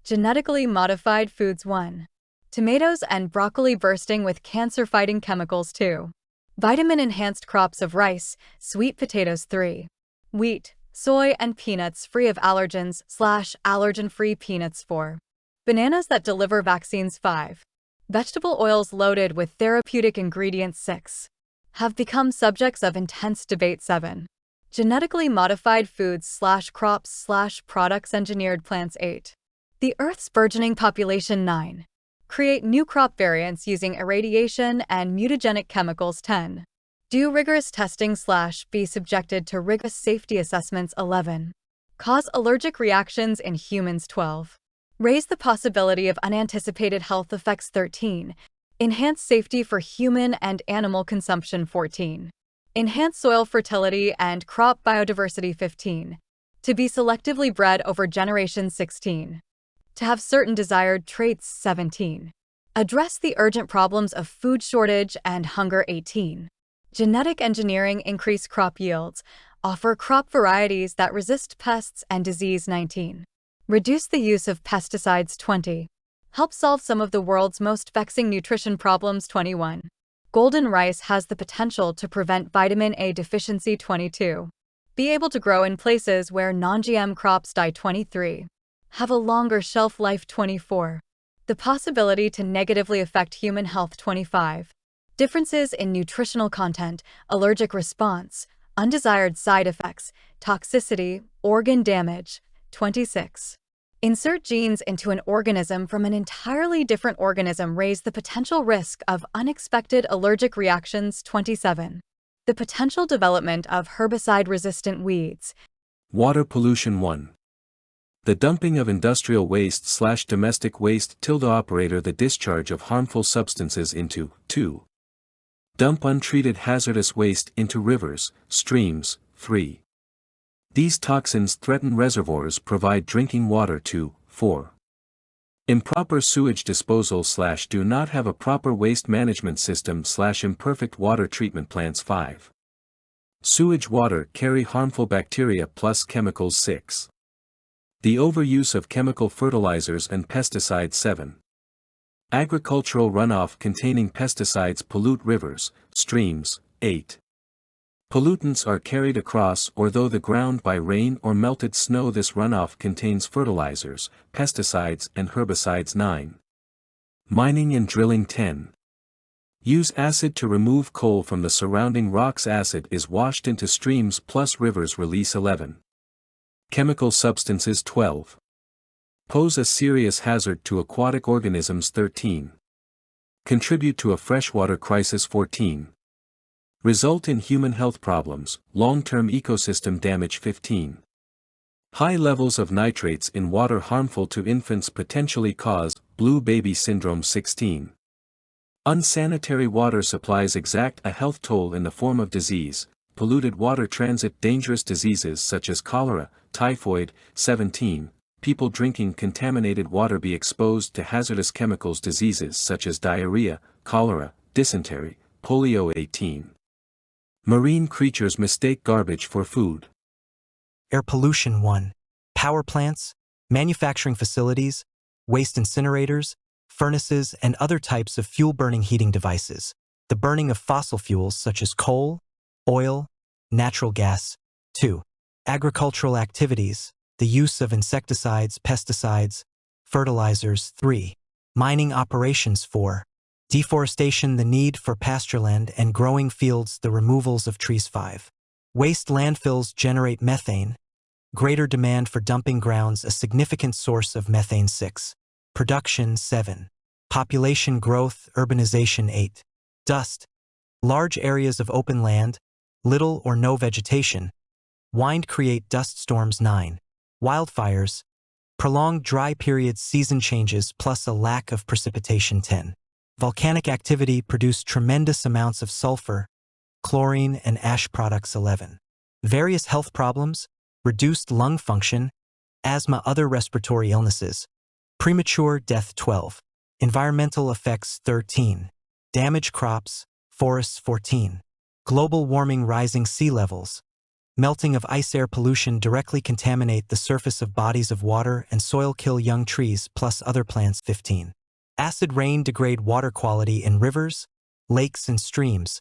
Genetically modified foods 1. Tomatoes and broccoli bursting with cancer-fighting chemicals 2. Vitamin-enhanced crops of rice, sweet potatoes 3. Wheat, soy, and peanuts free of allergens/allergen-free peanuts 4. Bananas that deliver vaccines 5. Vegetable oils loaded with therapeutic ingredients 6. Have become subjects of intense debate 7. Genetically modified foods/crops/products engineered plants 8. The Earth's burgeoning population 9. Create new crop variants using irradiation and mutagenic chemicals 10. Do rigorous testing/be subjected to rigorous safety assessments 11. Cause allergic reactions in humans 12. Raise the possibility of unanticipated health effects 13. Enhance safety for human and animal consumption 14. Enhance soil fertility and crop biodiversity 15. To be selectively bred over generations 16. To have certain desired traits 17. Address the urgent problems of food shortage and hunger 18. Genetic engineering increase crop yields, offer crop varieties that resist pests and disease 19. Reduce the use of pesticides 20. Help solve some of the world's most vexing nutrition problems 21. Golden rice has the potential to prevent vitamin A deficiency 22. Be able to grow in places where non-GM crops die 23. Have a longer shelf life 24. The possibility to negatively affect human health 25. Differences in nutritional content, allergic response, undesired side effects, toxicity, organ damage 26. Insert genes into an organism from an entirely different organism raise the potential risk of unexpected allergic reactions 27. The potential development of herbicide-resistant weeds. Water pollution 1. The dumping of industrial waste/domestic waste operator the discharge of harmful substances into 2. Dump untreated hazardous waste into rivers, streams 3. These toxins threaten reservoirs provide drinking water to 4. Improper sewage disposal/do not have a proper waste management system/imperfect water treatment plants 5. Sewage water carry harmful bacteria plus chemicals 6. The overuse of chemical fertilizers and pesticides 7. Agricultural runoff containing pesticides pollute rivers, streams 8. Pollutants are carried across or through the ground by rain or melted snow. This runoff contains fertilizers, pesticides and herbicides 9. Mining and drilling 10. Use acid to remove coal from the surrounding rocks. Acid is washed into streams plus rivers. Release 11. Chemical substances 12. Pose a serious hazard to aquatic organisms 13. Contribute to a freshwater crisis 14. Result in human health problems, long-term ecosystem damage 15. High levels of nitrates in water harmful to infants potentially cause blue baby syndrome 16. Unsanitary water supplies exact a health toll in the form of disease, polluted water transit dangerous diseases such as cholera, typhoid 17. People drinking contaminated water be exposed to hazardous chemicals diseases such as diarrhea, cholera, dysentery, polio 18. Marine creatures mistake garbage for food. Air pollution 1. Power plants, manufacturing facilities, waste incinerators, furnaces, and other types of fuel-burning heating devices. The burning of fossil fuels such as coal, oil, natural gas. 2. Agricultural activities, the use of insecticides, pesticides, fertilizers. 3. Mining operations 4. Deforestation, the need for pastureland and growing fields, the removals of trees 5. Waste landfills generate methane. Greater demand for dumping grounds, a significant source of methane 6. Production 7. Population growth, urbanization 8. Dust. Large areas of open land, little or no vegetation. Wind create dust storms 9. Wildfires. Prolonged dry periods, season changes plus a lack of precipitation 10. Volcanic activity produced tremendous amounts of sulfur, chlorine, and ash products 11. Various health problems, reduced lung function, asthma, other respiratory illnesses. Premature death 12. Environmental effects 13. Damage crops, forests 14. Global warming, rising sea levels. Melting of ice. Air pollution directly contaminate the surface of bodies of water and soil, kill young trees plus other plants. 15. Acid rain degrade water quality in rivers, lakes and streams,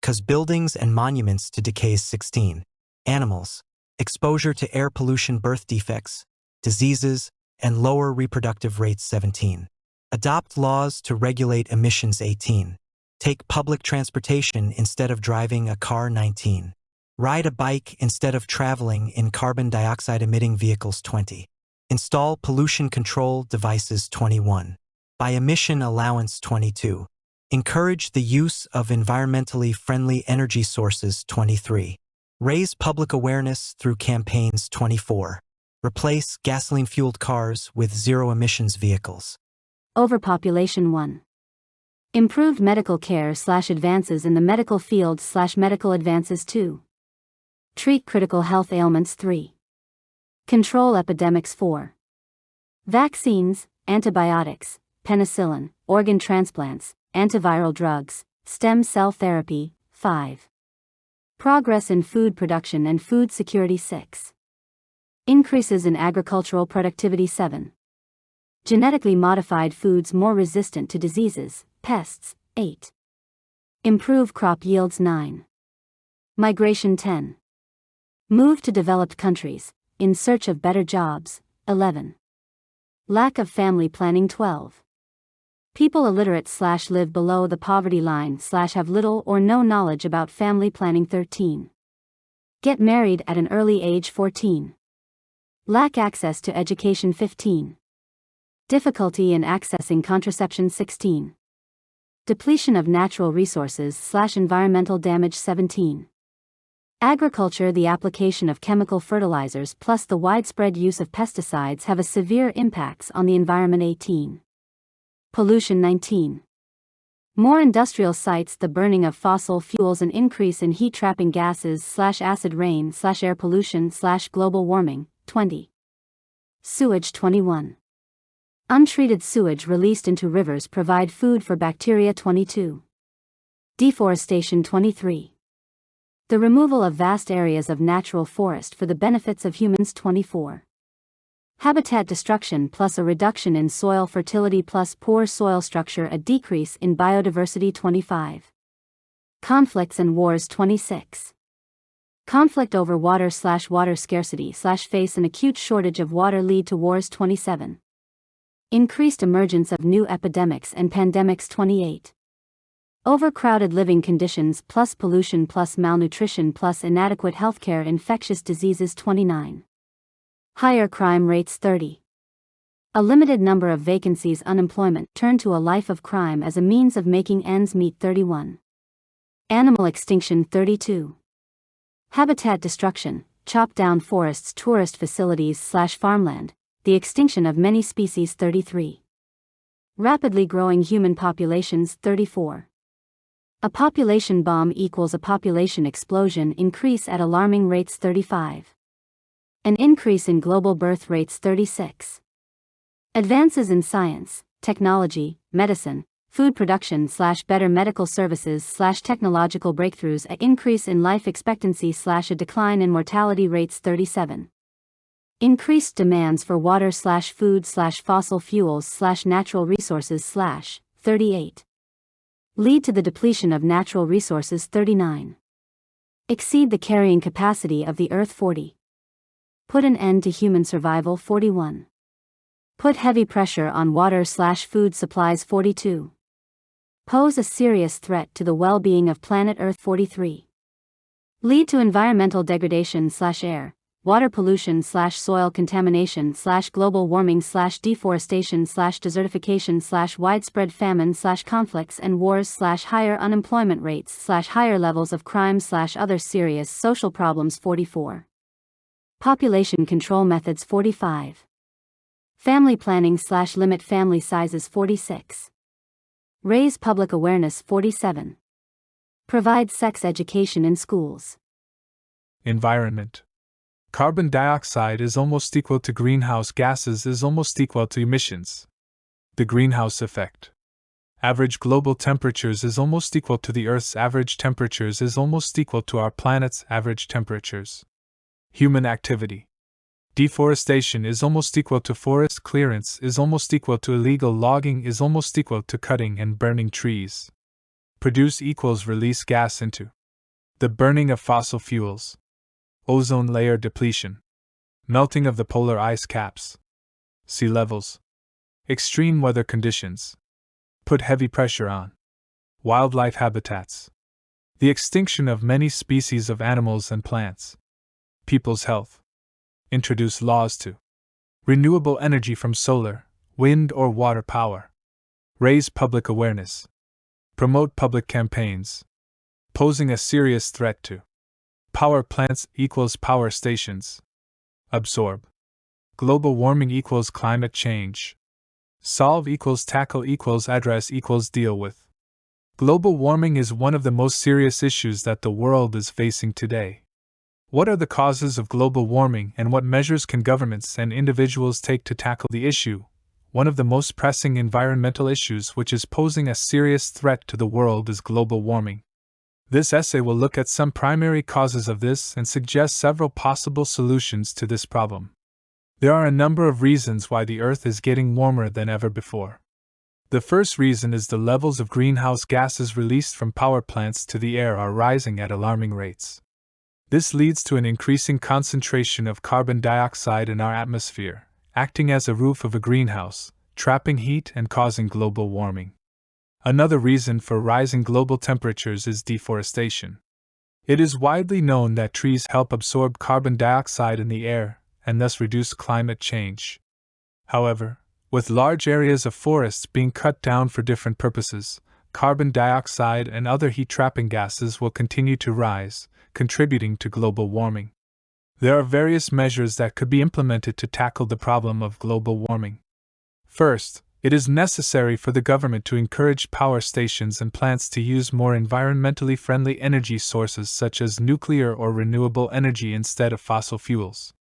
cause buildings and monuments to decay. 16. Animals. Exposure to air pollution, birth defects, diseases, and lower reproductive rates. 17. Adopt laws to regulate emissions. 18. Take public transportation instead of driving a car. 19. Ride a bike instead of traveling in carbon dioxide emitting vehicles. 20. Install pollution control devices. 21. Buy emission allowance. 22. Encourage the use of environmentally friendly energy sources. 23. Raise public awareness through campaigns. 24. Replace gasoline-fueled cars with zero-emissions vehicles. Overpopulation 1. Improved medical care / advances in the medical field / medical advances 2. Treat critical health ailments 3. Control epidemics 4. Vaccines, antibiotics, penicillin, organ transplants, antiviral drugs, stem cell therapy 5. Progress in food production and food security 6. Increases in agricultural productivity 7. Genetically modified foods more resistant to diseases, pests 8. Improve crop yields 9. Migration 10. Move to developed countries, in search of better jobs 11. Lack of family planning 12. People illiterate / live below the poverty line / have little or no knowledge about family planning 13. Get married at an early age 14. Lack access to education 15. Difficulty in accessing contraception 16. Depletion of natural resources / environmental damage 17. Agriculture. The application of chemical fertilizers plus the widespread use of pesticides have a severe impacts on the environment 18. Pollution 19. More industrial sites. The burning of fossil fuels. An increase in heat-trapping gases / acid rain / air pollution / global warming 20. Sewage 21. Untreated sewage released into rivers provide food for bacteria 22. Deforestation 23. The removal of vast areas of natural forest for the benefits of humans 24. Habitat destruction plus a reduction in soil fertility plus poor soil structure. A decrease in biodiversity 25. Conflicts and wars 26. Conflict over water / water scarcity / face an acute shortage of water lead to wars 27. Increased emergence of new epidemics and pandemics 28. Overcrowded living conditions plus pollution plus malnutrition plus inadequate healthcare infectious diseases 29. Higher crime rates 30. A limited number of vacancies unemployment turn to a life of crime as a means of making ends meet 31. Animal extinction 32. Habitat destruction, chop down forests tourist facilities / farmland, the extinction of many species 33. Rapidly growing human populations 34. A population bomb equals a population explosion increase at alarming rates 35. An increase in global birth rates 36. Advances in science, technology, medicine, food production / better medical services / technological breakthroughs. An increase in life expectancy / a decline in mortality rates 37. Increased demands for water / food / fossil fuels / natural resources / 38. Lead to the depletion of natural resources 39. Exceed the carrying capacity of the Earth 40. Put an end to human survival 41. Put heavy pressure on water / food supplies 42. Pose a serious threat to the well-being of planet Earth 43. Lead to environmental degradation / air, water pollution / soil contamination / global warming / deforestation / desertification / widespread famine / conflicts and wars / higher unemployment rates / higher levels of crime / other serious social problems 44. Population control methods 45. Family planning / limit family sizes 46. Raise public awareness 47. Provide sex education in schools. Environment. Carbon dioxide is almost equal to greenhouse gases is almost equal to emissions. The greenhouse effect. Average global temperatures is almost equal to the Earth's average temperatures is almost equal to our planet's average temperatures. Human activity. Deforestation is almost equal to forest clearance is almost equal to illegal logging is almost equal to cutting and burning trees. Produce equals release gas into the burning of fossil fuels. Ozone layer depletion. Melting of the polar ice caps. Sea levels. Extreme weather conditions. Put heavy pressure on wildlife habitats. The extinction of many species of animals and plants. People's health. Introduce laws to renewable energy from solar, wind, or water power. Raise public awareness. Promote public campaigns. Posing a serious threat to power plants equals power stations. Absorb. Global warming equals climate change. Solve equals tackle equals address equals deal with. Global warming is one of the most serious issues that the world is facing today. What are the causes of global warming and what measures can governments and individuals take to tackle the issue? One of the most pressing environmental issues which is posing a serious threat to the world is global warming. This essay will look at some primary causes of this and suggest several possible solutions to this problem. There are a number of reasons why the Earth is getting warmer than ever before. The first reason is the levels of greenhouse gases released from power plants to the air are rising at alarming rates. This leads to an increasing concentration of carbon dioxide in our atmosphere, acting as a roof of a greenhouse, trapping heat and causing global warming. Another reason for rising global temperatures is deforestation. It is widely known that trees help absorb carbon dioxide in the air and thus reduce climate change. However, with large areas of forests being cut down for different purposes, carbon dioxide and other heat-trapping gases will continue to rise, contributing to global warming. There are various measures that could be implemented to tackle the problem of global warming. First, it is necessary for the government to encourage power stations and plants to use more environmentally friendly energy sources such as nuclear or renewable energy instead of fossil fuels.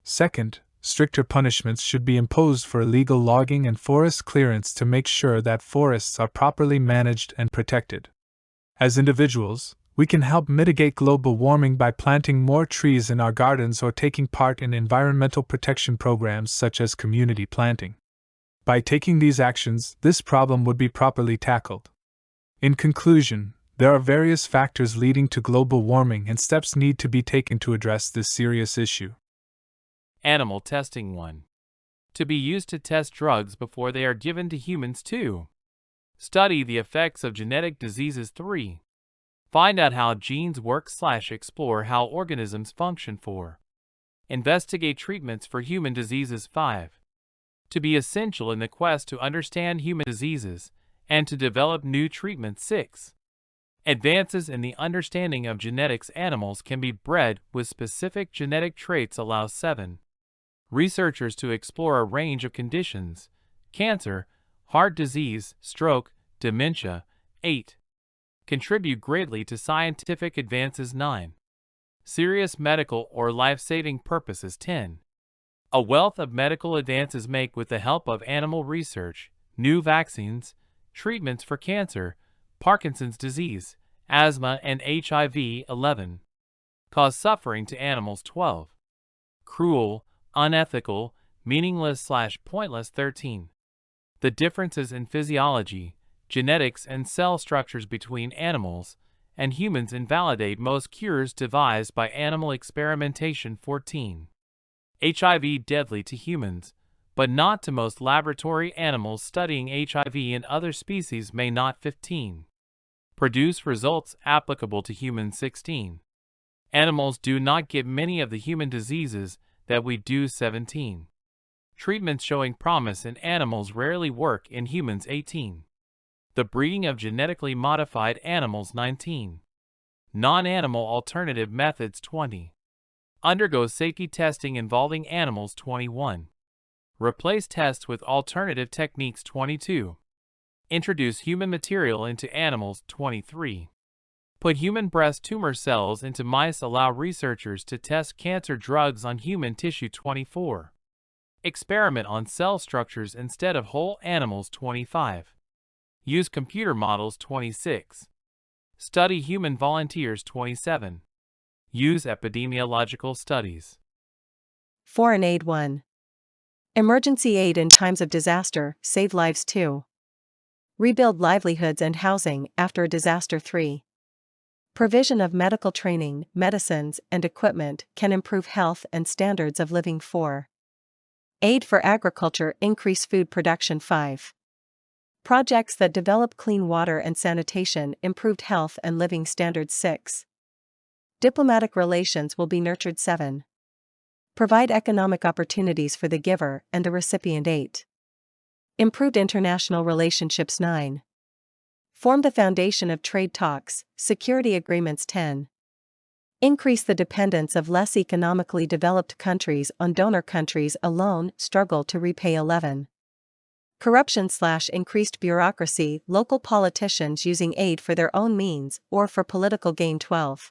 Second, stricter punishments should be imposed for illegal logging and forest clearance to make sure that forests are properly managed and protected. As individuals, we can help mitigate global warming by planting more trees in our gardens or taking part in environmental protection programs such as community planting. By taking these actions, this problem would be properly tackled. In conclusion, there are various factors leading to global warming and steps need to be taken to address this serious issue. Animal testing 1. To be used to test drugs before they are given to humans 2. Study the effects of genetic diseases 3. Find out how genes work/explore how organisms function 4. Investigate treatments for human diseases 5. To be essential in the quest to understand human diseases and to develop new treatments 6. Advances in the understanding of genetics. Animals can be bred with specific genetic traits allow 7. Researchers to explore a range of conditions, cancer, heart disease, stroke, dementia 8. Contribute greatly to scientific advances 9. Serious medical or life-saving purposes 10. A wealth of medical advances make with the help of animal research, new vaccines, treatments for cancer, Parkinson's disease, asthma and HIV 11. Cause suffering to animals 12. Cruel, unethical, meaningless/pointless 13. The differences in physiology, genetics and cell structures between animals and humans invalidate most cures devised by animal experimentation 14. HIV deadly to humans, but not to most laboratory animals studying HIV in other species may not 15. Produce results applicable to humans 16. Animals do not get many of the human diseases that we do 17. Treatments showing promise in animals rarely work in humans 18. The breeding of genetically modified animals 19. Non-animal alternative methods 20. Undergo safety testing involving animals 21. Replace tests with alternative techniques 22. Introduce human material into animals 23. Put human breast tumor cells into mice. Allow researchers to test cancer drugs on human tissue 24. Experiment on cell structures instead of whole animals 25. Use computer models 26. Study human volunteers 27. Use epidemiological studies. Foreign aid 1. Emergency aid in times of disaster, save lives 2. Rebuild livelihoods and housing after a disaster 3. Provision of medical training, medicines, and equipment can improve health and standards of living 4. Aid for agriculture increase food production 5. Projects that develop clean water and sanitation improved health and living standards 6. Diplomatic relations will be nurtured 7. Provide economic opportunities for the giver and the recipient 8. Improved international relationships 9. Form the foundation of trade talks, security agreements 10. Increase the dependence of less economically developed countries on donor countries alone, struggle to repay 11. Corruption/increased bureaucracy, local politicians using aid for their own means or for political gain 12.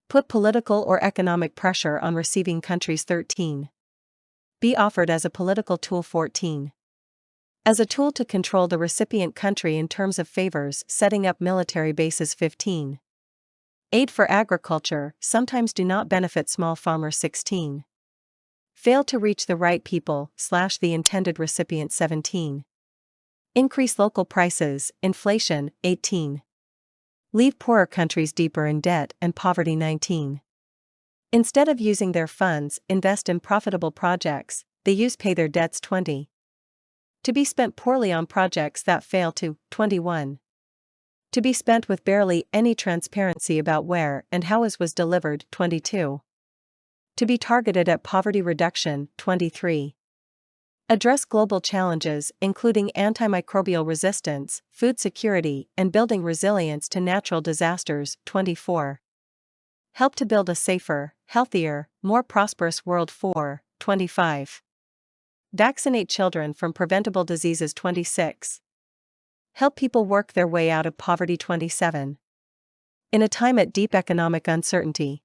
Put political or economic pressure on receiving countries 13. Be offered as a political tool 14. As a tool to control the recipient country in terms of favors, setting up military bases 15. Aid for agriculture, sometimes do not benefit small farmers 16. Fail to reach the right people/the intended recipient 17. Increase local prices, inflation 18. Leave poorer countries deeper in debt and poverty 19. Instead of using their funds, invest in profitable projects, they use pay their debts 20. To be spent poorly on projects that fail to 21. To be spent with barely any transparency about where and how it was delivered 22. To be targeted at poverty reduction 23. Address global challenges including antimicrobial resistance, food security, and building resilience to natural disasters 24. Help to build a safer, healthier, more prosperous world 4, 25. Vaccinate children from preventable diseases 26. Help people work their way out of poverty 27. In a time of deep economic uncertainty.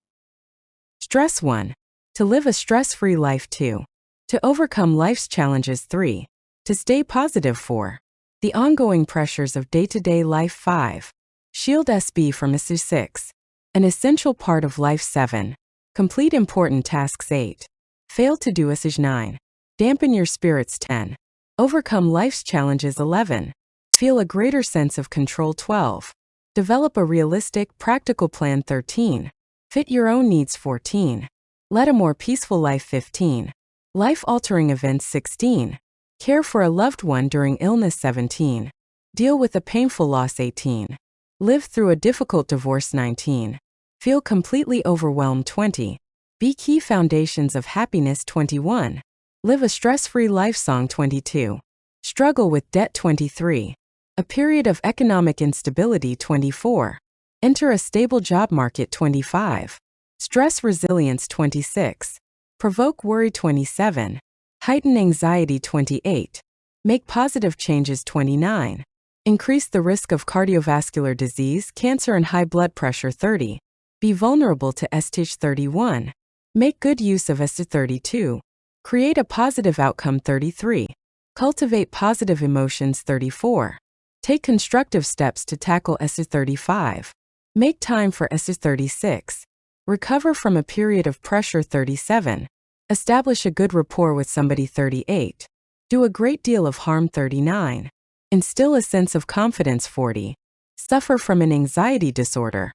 Stress 1. To live a stress-free life 2. To overcome life's challenges 3. To stay positive 4. The ongoing pressures of day-to-day life 5. Shield SB from issue 6. An essential part of life 7. Complete important tasks 8. Fail to do issue 9. Dampen your spirits 10. Overcome life's challenges 11. Feel a greater sense of control 12. Develop a realistic, practical plan 13. Fit your own needs 14. Lead a more peaceful life 15. Life-altering events 16. Care for a loved one during illness 17. Deal with a painful loss 18. Live through a difficult divorce 19. Feel completely overwhelmed 20. Be key foundations of happiness 21. Live a stress-free life song 22. Struggle with debt 23. A period of economic instability 24. Enter a stable job market 25. Stress resilience 26. Provoke worry 27. Heighten anxiety 28. Make positive changes 29. Increase the risk of cardiovascular disease, cancer and high blood pressure 30. Be vulnerable to STIH 31. Make good use of STIH 32. Create a positive outcome 33. Cultivate positive emotions 34. Take constructive steps to tackle STIH 35. Make time for STIH 36. Recover from a period of pressure 37. Establish a good rapport with somebody 38. Do a great deal of harm 39. Instill a sense of confidence 40. Suffer from an anxiety disorder.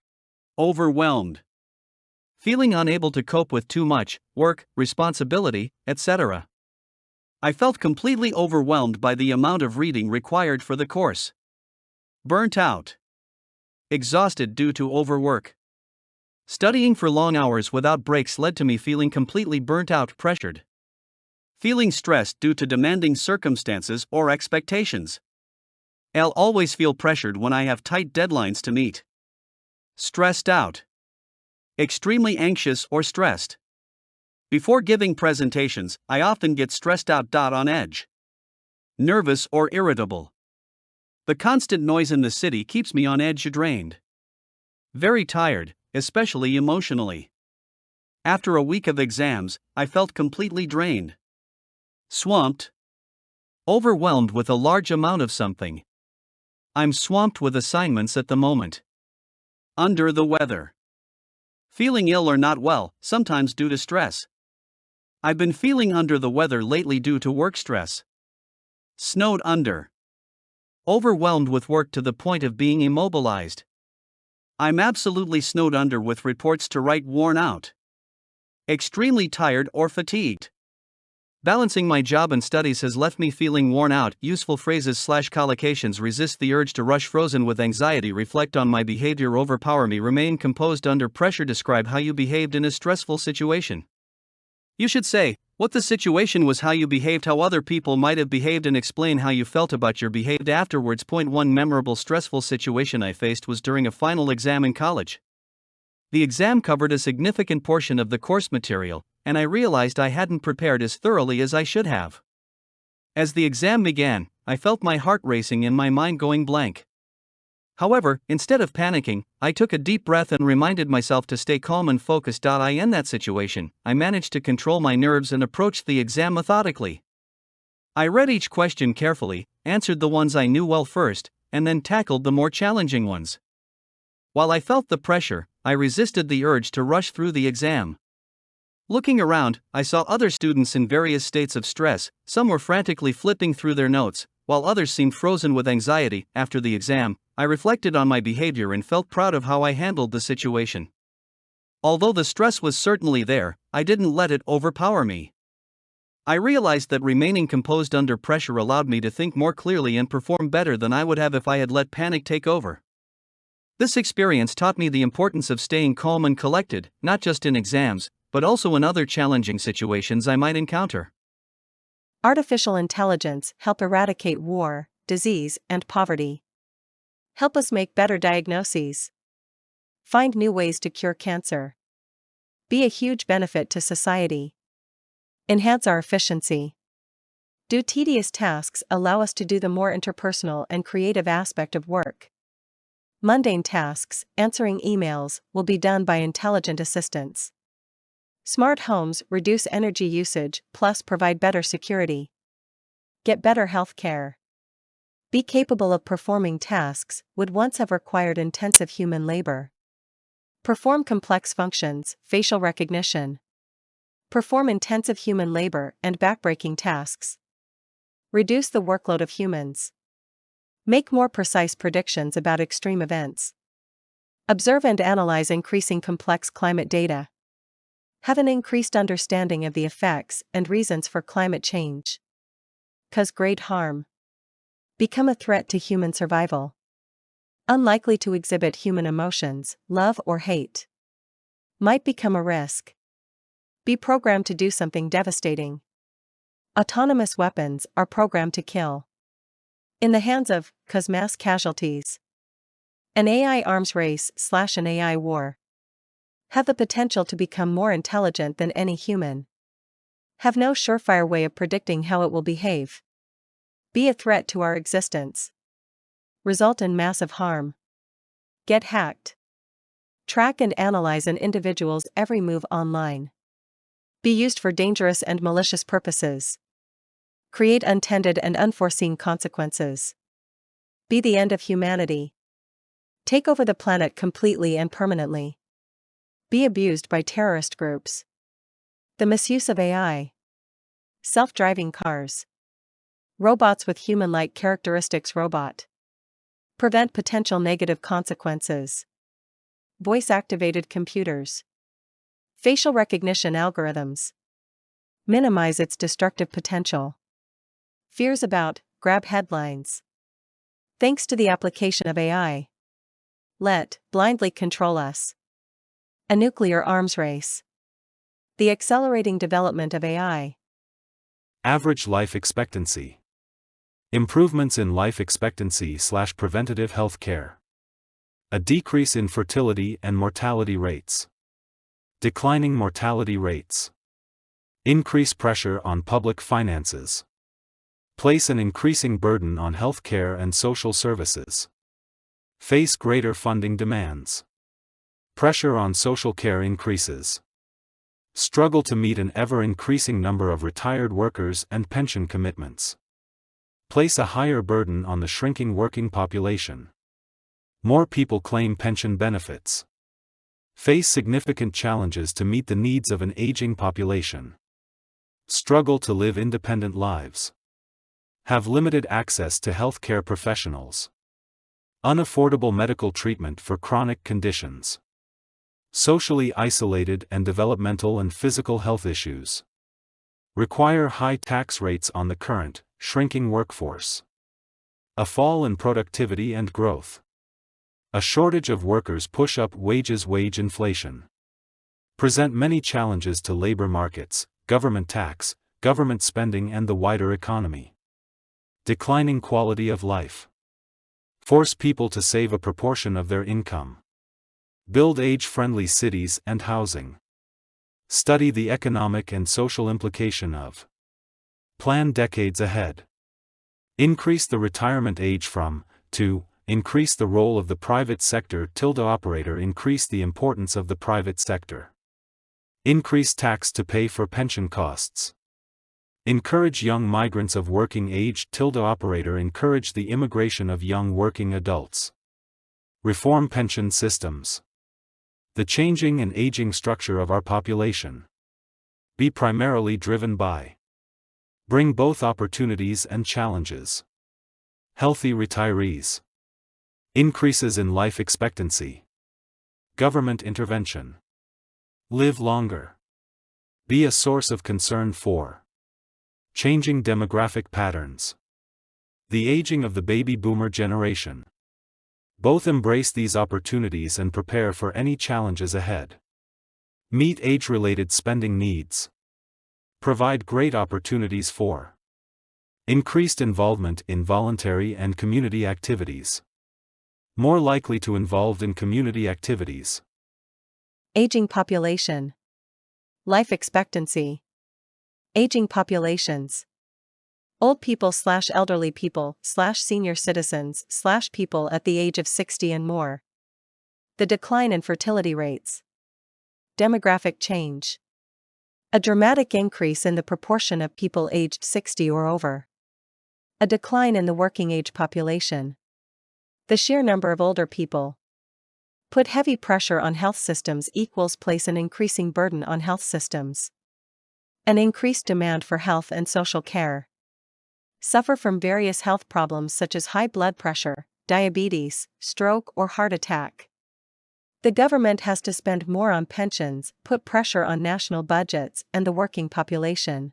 Overwhelmed. Feeling unable to cope with too much work, responsibility, etc. I felt completely overwhelmed by the amount of reading required for the course. Burnt out. Exhausted due to overwork. Studying for long hours without breaks led to me feeling completely burnt out, pressured. Feeling stressed due to demanding circumstances or expectations. I'll always feel pressured when I have tight deadlines to meet. Stressed out. Extremely anxious or stressed. Before giving presentations, I often get stressed out. On edge. Nervous or irritable. The constant noise in the city keeps me on edge, drained. Very tired, especially emotionally. After a week of exams, I felt completely drained. Swamped. Overwhelmed with a large amount of something. I'm swamped with assignments at the moment. Under the weather. Feeling ill or not well, sometimes due to stress. I've been feeling under the weather lately due to work stress. Snowed under. Overwhelmed with work to the point of being immobilized. I'm absolutely snowed under with reports to write, worn out. Extremely tired or fatigued. Balancing my job and studies has left me feeling worn out. Useful phrases / collocations: resist the urge to rush, frozen with anxiety, reflect on my behavior, overpower me, remain composed under pressure. Describe how you behaved in a stressful situation. You should say what the situation was, how you behaved, how other people might have behaved, and explain how you felt about your behavior afterwards. Point 1. Memorable stressful situation I faced was during a final exam in college. The exam covered a significant portion of the course material, and I realized I hadn't prepared as thoroughly as I should have. As the exam began, I felt my heart racing and my mind going blank. However, instead of panicking, I took a deep breath and reminded myself to stay calm and focused. In that situation, I managed to control my nerves and approached the exam methodically. I read each question carefully, answered the ones I knew well first, and then tackled the more challenging ones. While I felt the pressure, I resisted the urge to rush through the exam. Looking around, I saw other students in various states of stress. Some were frantically flipping through their notes, while others seemed frozen with anxiety. After the exam, I reflected on my behavior and felt proud of how I handled the situation. Although the stress was certainly there, I didn't let it overpower me. I realized that remaining composed under pressure allowed me to think more clearly and perform better than I would have if I had let panic take over. This experience taught me the importance of staying calm and collected, not just in exams, but also in other challenging situations I might encounter. Artificial intelligence help eradicate war, disease, and poverty. Help us make better diagnoses. Find new ways to cure cancer. Be a huge benefit to society. Enhance our efficiency. Do tedious tasks, allow us to do the more interpersonal and creative aspect of work. Mundane tasks, answering emails, will be done by intelligent assistants. Smart homes reduce energy usage, plus provide better security. Get better health care. Be capable of performing tasks would once have required intensive human labor. Perform complex functions, facial recognition. Perform intensive human labor and backbreaking tasks. Reduce the workload of humans. Make more precise predictions about extreme events. Observe and analyze increasing complex climate data. Have an increased understanding of the effects and reasons for climate change. Cause great harm. Become a threat to human survival. Unlikely to exhibit human emotions, love or hate. Might become a risk. Be programmed to do something devastating. Autonomous weapons are programmed to kill. In the hands of, cause mass casualties. An AI arms race / an AI war. Have the potential to become more intelligent than any human. Have no surefire way of predicting how it will behave. Be a threat to our existence. Result in massive harm. Get hacked. Track and analyze an individual's every move online. Be used for dangerous and malicious purposes. Create unintended and unforeseen consequences. Be the end of humanity. Take over the planet completely and permanently. Be abused by terrorist groups. The misuse of AI. Self-driving cars. Robots with human-like characteristics. Robot. Prevent potential negative consequences. Voice-activated computers. Facial recognition algorithms. Minimize its destructive potential. Fears about, grab headlines. Thanks to the application of AI. Let, blindly control us. A nuclear arms race. The accelerating development of AI. Average life expectancy. Improvements in life expectancy / preventative health care. A decrease in fertility and mortality rates. Declining mortality rates. Increase pressure on public finances. Place an increasing burden on health care and social services. Face greater funding demands. Pressure on social care increases. Struggle to meet an ever-increasing number of retired workers and pension commitments. Place a higher burden on the shrinking working population. More people claim pension benefits. Face significant challenges to meet the needs of an aging population. Struggle to live independent lives. Have limited access to healthcare professionals. Unaffordable medical treatment for chronic conditions. Socially isolated and developmental and physical health issues. Require high tax rates on the current, shrinking workforce. A fall in productivity and growth. A shortage of workers push up wages, wage inflation. Present many challenges to labor markets, government tax, government spending and the wider economy. Declining quality of life. Force people to save a proportion of their income. Build age-friendly cities and housing. Study the economic and social implication of. Plan decades ahead. Increase the retirement age from, to, increase the role of the private sector operator. Increase the importance of the private sector. Increase tax to pay for pension costs. Encourage young migrants of working age operator. Encourage the immigration of young working adults. Reform pension systems. The changing and aging structure of our population. Be primarily driven by. Bring both opportunities and challenges. Healthy retirees. Increases in life expectancy. Government intervention. Live longer. Be a source of concern for. Changing demographic patterns. The aging of the baby boomer generation. Both embrace these opportunities and prepare for any challenges ahead. Meet age-related spending needs. Provide great opportunities for. Increased involvement in voluntary and community activities. More likely to involved in community activities. Aging population. Life expectancy. Aging populations. Old people/elderly people/senior citizens/people at the age of 60 and more. The decline in fertility rates. Demographic change. A dramatic increase in the proportion of people aged 60 or over. A decline in the working age population. The sheer number of older people. Put heavy pressure on health systems equals place an increasing burden on health systems. An increased demand for health and social care. Suffer from various health problems such as high blood pressure, diabetes, stroke or heart attack. The government has to spend more on pensions, put pressure on national budgets and the working population.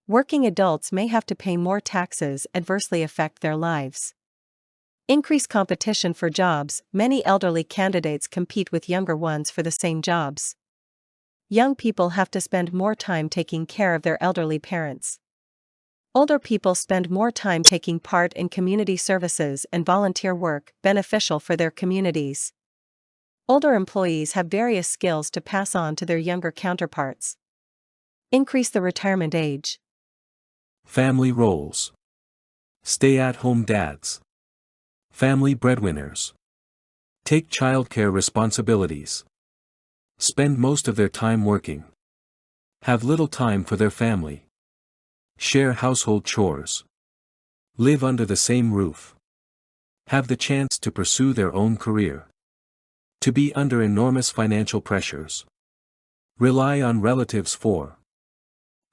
Working adults may have to pay more taxes, adversely affect their lives. Increase competition for jobs. Many elderly candidates compete with younger ones for the same jobs. Young people have to spend more time taking care of their elderly parents. Older people spend more time taking part in community services and volunteer work, beneficial for their communities. Older employees have various skills to pass on to their younger counterparts. Increase the retirement age. Family roles. Stay-at-home dads. Family breadwinners. Take childcare responsibilities. Spend most of their time working. Have little time for their family. Share household chores. Live under the same roof. Have the chance to pursue their own career. To be under enormous financial pressures. Rely on relatives for.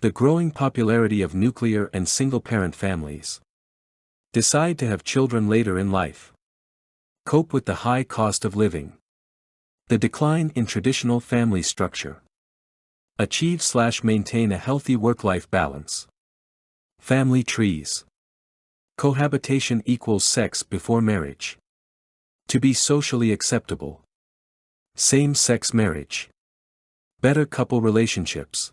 The growing popularity of nuclear and single-parent families. Decide to have children later in life. Cope with the high cost of living. The decline in traditional family structure. Achieve/maintain a healthy work-life balance. Family trees. Cohabitation equals sex before marriage. To be socially acceptable. Same-sex marriage. Better couple relationships.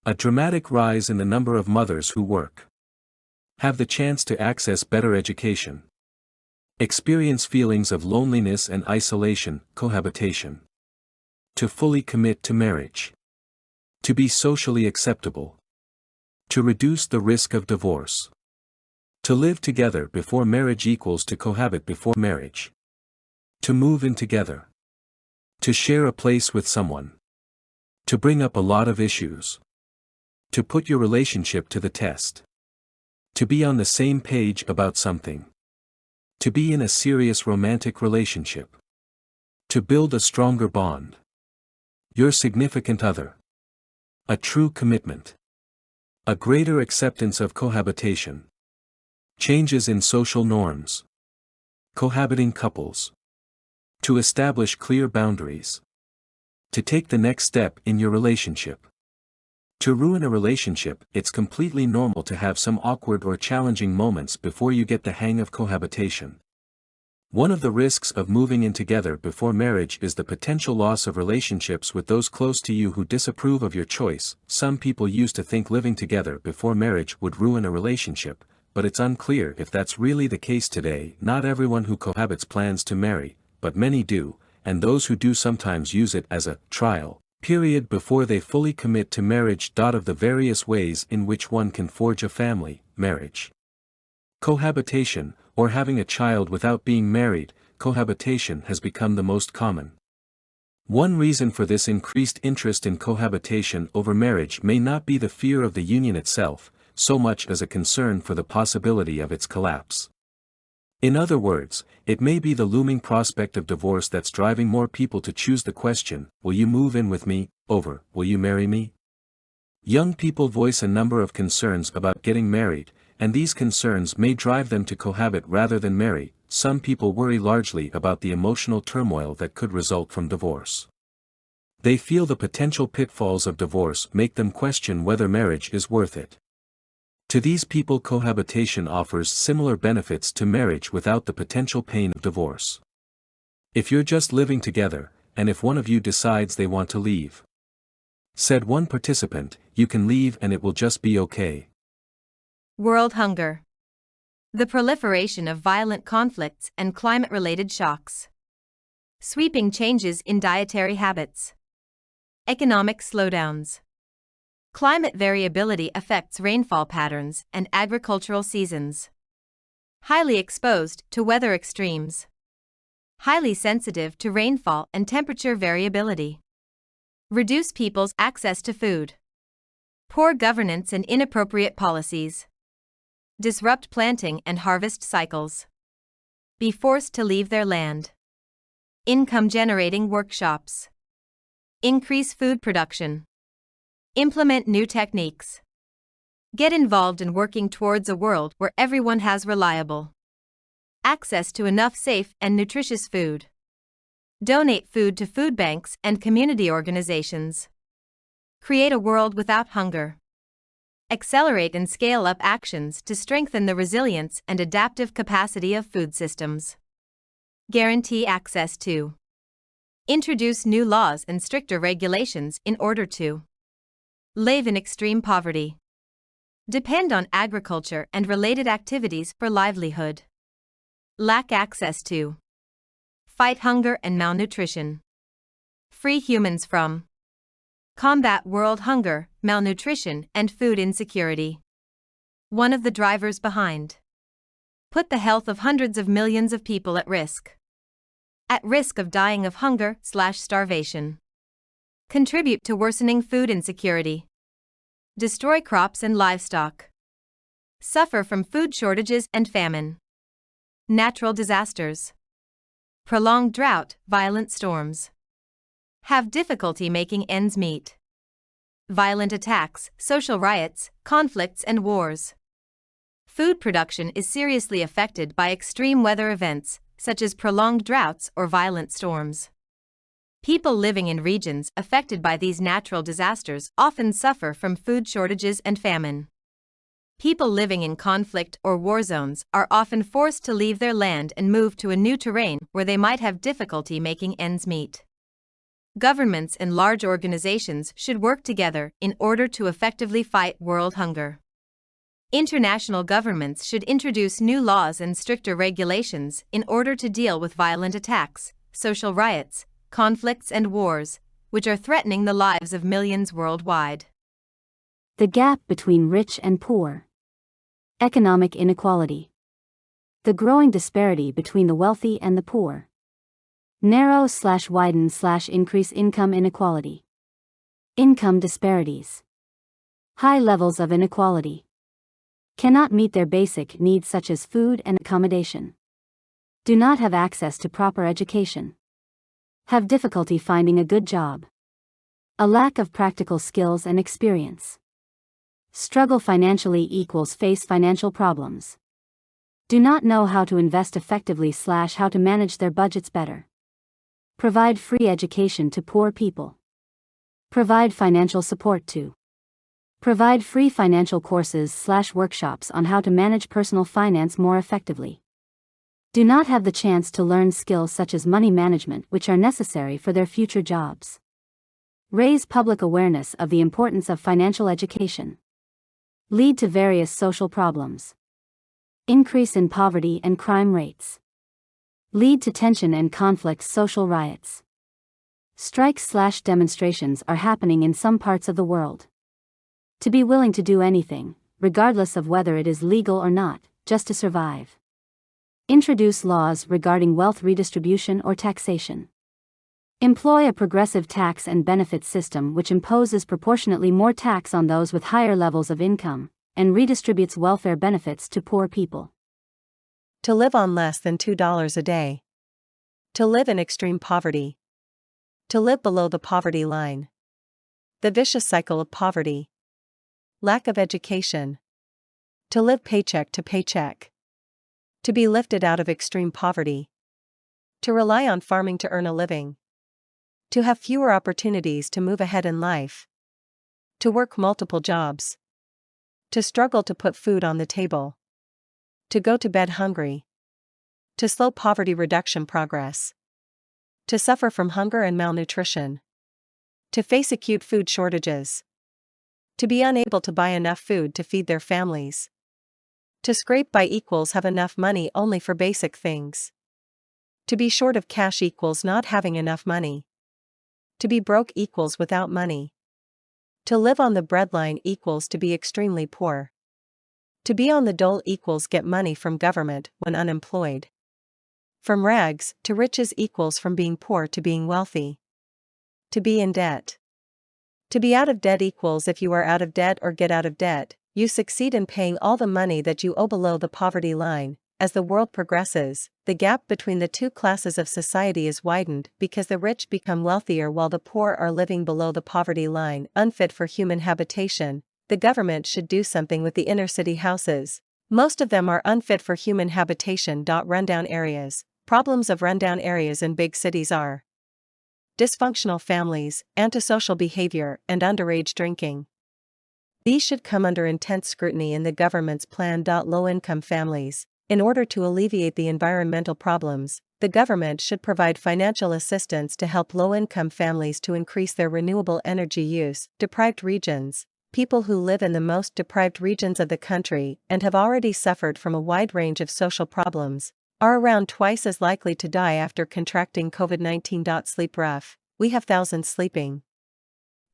A dramatic rise in the number of mothers who work. Have the chance to access better education. Experience feelings of loneliness and isolation, cohabitation. To fully commit to marriage. To be socially acceptable. To reduce the risk of divorce. To live together before marriage equals to cohabit before marriage. To move in together. To share a place with someone. To bring up a lot of issues. To put your relationship to the test. To be on the same page about something. To be in a serious romantic relationship. To build a stronger bond. Your significant other. A true commitment. A greater acceptance of cohabitation. Changes in social norms. Cohabiting couples. To establish clear boundaries. To take the next step in your relationship. To ruin a relationship, it's completely normal to have some awkward or challenging moments before you get the hang of cohabitation. One of the risks of moving in together before marriage is the potential loss of relationships with those close to you who disapprove of your choice. Some people used to think living together before marriage would ruin a relationship, but it's unclear if that's really the case today. Not everyone who cohabits plans to marry, but many do, and those who do sometimes use it as a trial period before they fully commit to marriage. Of the various ways in which one can forge a family, marriage. Cohabitation, or having a child without being married, cohabitation has become the most common. One reason for this increased interest in cohabitation over marriage may not be the fear of the union itself, so much as a concern for the possibility of its collapse. In other words, it may be the looming prospect of divorce that's driving more people to choose the question, "Will you move in with me?" over, "Will you marry me?" Young people voice a number of concerns about getting married, and these concerns may drive them to cohabit rather than marry. Some people worry largely about the emotional turmoil that could result from divorce. They feel the potential pitfalls of divorce make them question whether marriage is worth it. To these people, cohabitation offers similar benefits to marriage without the potential pain of divorce. If you're just living together, and if one of you decides they want to leave, said one participant, you can leave and it will just be okay. World hunger. The proliferation of violent conflicts and climate-related shocks. Sweeping changes in dietary habits. Economic slowdowns. Climate variability affects rainfall patterns and agricultural seasons. Highly exposed to weather extremes. Highly sensitive to rainfall and temperature variability. Reduce people's access to food. Poor governance and inappropriate policies. Disrupt planting and harvest cycles. Be forced to leave their land. Income-generating workshops. Increase food production. Implement new techniques. Get involved in working towards a world where everyone has reliable access to enough safe and nutritious food. Donate food to food banks and community organizations. Create a world without hunger. Accelerate and scale up actions to strengthen the resilience and adaptive capacity of food systems. Guarantee access to. Introduce new laws and stricter regulations in order to live in extreme poverty. Depend on agriculture and related activities for livelihood. Lack access to. Fight hunger and malnutrition. Free humans from. Combat world hunger, malnutrition, and food insecurity. One of the drivers behind. Put the health of hundreds of millions of people at risk. At risk of dying of hunger/starvation. Contribute to worsening food insecurity. Destroy crops and livestock. Suffer from food shortages and famine. Natural disasters. Prolonged drought, violent storms. Have difficulty making ends meet. Violent attacks, social riots, conflicts, and wars. Food production is seriously affected by extreme weather events, such as prolonged droughts or violent storms. People living in regions affected by these natural disasters often suffer from food shortages and famine. People living in conflict or war zones are often forced to leave their land and move to a new terrain where they might have difficulty making ends meet. Governments and large organizations should work together in order to effectively fight world hunger. International governments should introduce new laws and stricter regulations in order to deal with violent attacks, social riots, conflicts, and wars, which are threatening the lives of millions worldwide. The gap between rich and poor. Economic inequality. The growing disparity between the wealthy and the poor. Narrow/widen/increase income inequality. Income disparities. High levels of inequality. Cannot meet their basic needs such as food and accommodation. Do not have access to proper education. Have difficulty finding a good job. A lack of practical skills and experience. Struggle financially equals face financial problems. Do not know how to invest effectively / how to manage their budgets better. Provide free education to poor people. Provide financial support to. Provide free financial courses / workshops on how to manage personal finance more effectively. Do not have the chance to learn skills such as money management which are necessary for their future jobs. Raise public awareness of the importance of financial education. Lead to various social problems. Increase in poverty and crime rates. Lead to tension and conflict, social riots. Strikes / demonstrations are happening in some parts of the world. To be willing to do anything, regardless of whether it is legal or not, just to survive. Introduce laws regarding wealth redistribution or taxation. Employ a progressive tax and benefits system which imposes proportionately more tax on those with higher levels of income, and redistributes welfare benefits to poor people. To live on less than $2 a day. To live in extreme poverty. To live below the poverty line. The vicious cycle of poverty. Lack of education. To live paycheck to paycheck. To be lifted out of extreme poverty. To rely on farming to earn a living. To have fewer opportunities to move ahead in life. To work multiple jobs. To struggle to put food on the table. To go to bed hungry. To slow poverty reduction progress. To suffer from hunger and malnutrition. To face acute food shortages. To be unable to buy enough food to feed their families. To scrape by equals have enough money only for basic things. To be short of cash equals not having enough money. To be broke equals without money. To live on the breadline equals to be extremely poor. To be on the dole equals get money from government when unemployed. From rags to riches equals from being poor to being wealthy. To be in debt. To be out of debt equals if you are out of debt or get out of debt, you succeed in paying all the money that you owe below the poverty line. As the world progresses, the gap between the two classes of society is widened because the rich become wealthier while the poor are living below the poverty line, unfit for human habitation. The government should do something with the inner city houses. Most of them are unfit for human habitation. Rundown areas. Problems of rundown areas in big cities are dysfunctional families, antisocial behavior, and underage drinking. These should come under intense scrutiny in the government's plan. Low-income families. In order to alleviate the environmental problems, the government should provide financial assistance to help low-income families to increase their renewable energy use. Deprived regions. People who live in the most deprived regions of the country and have already suffered from a wide range of social problems are around twice as likely to die after contracting COVID-19. Sleep rough. We have thousands sleeping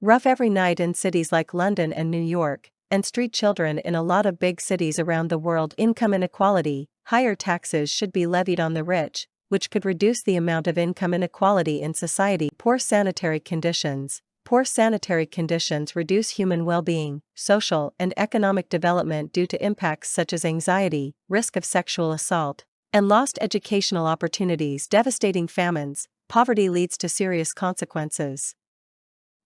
rough every night in cities like London and New York, and street children in a lot of big cities around the world. Income inequality. Higher taxes should be levied on the rich, which could reduce the amount of income inequality in society. Poor sanitary conditions. Poor sanitary conditions reduce human well-being, social and economic development due to impacts such as anxiety, risk of sexual assault, and lost educational opportunities. Devastating famines. Poverty leads to serious consequences.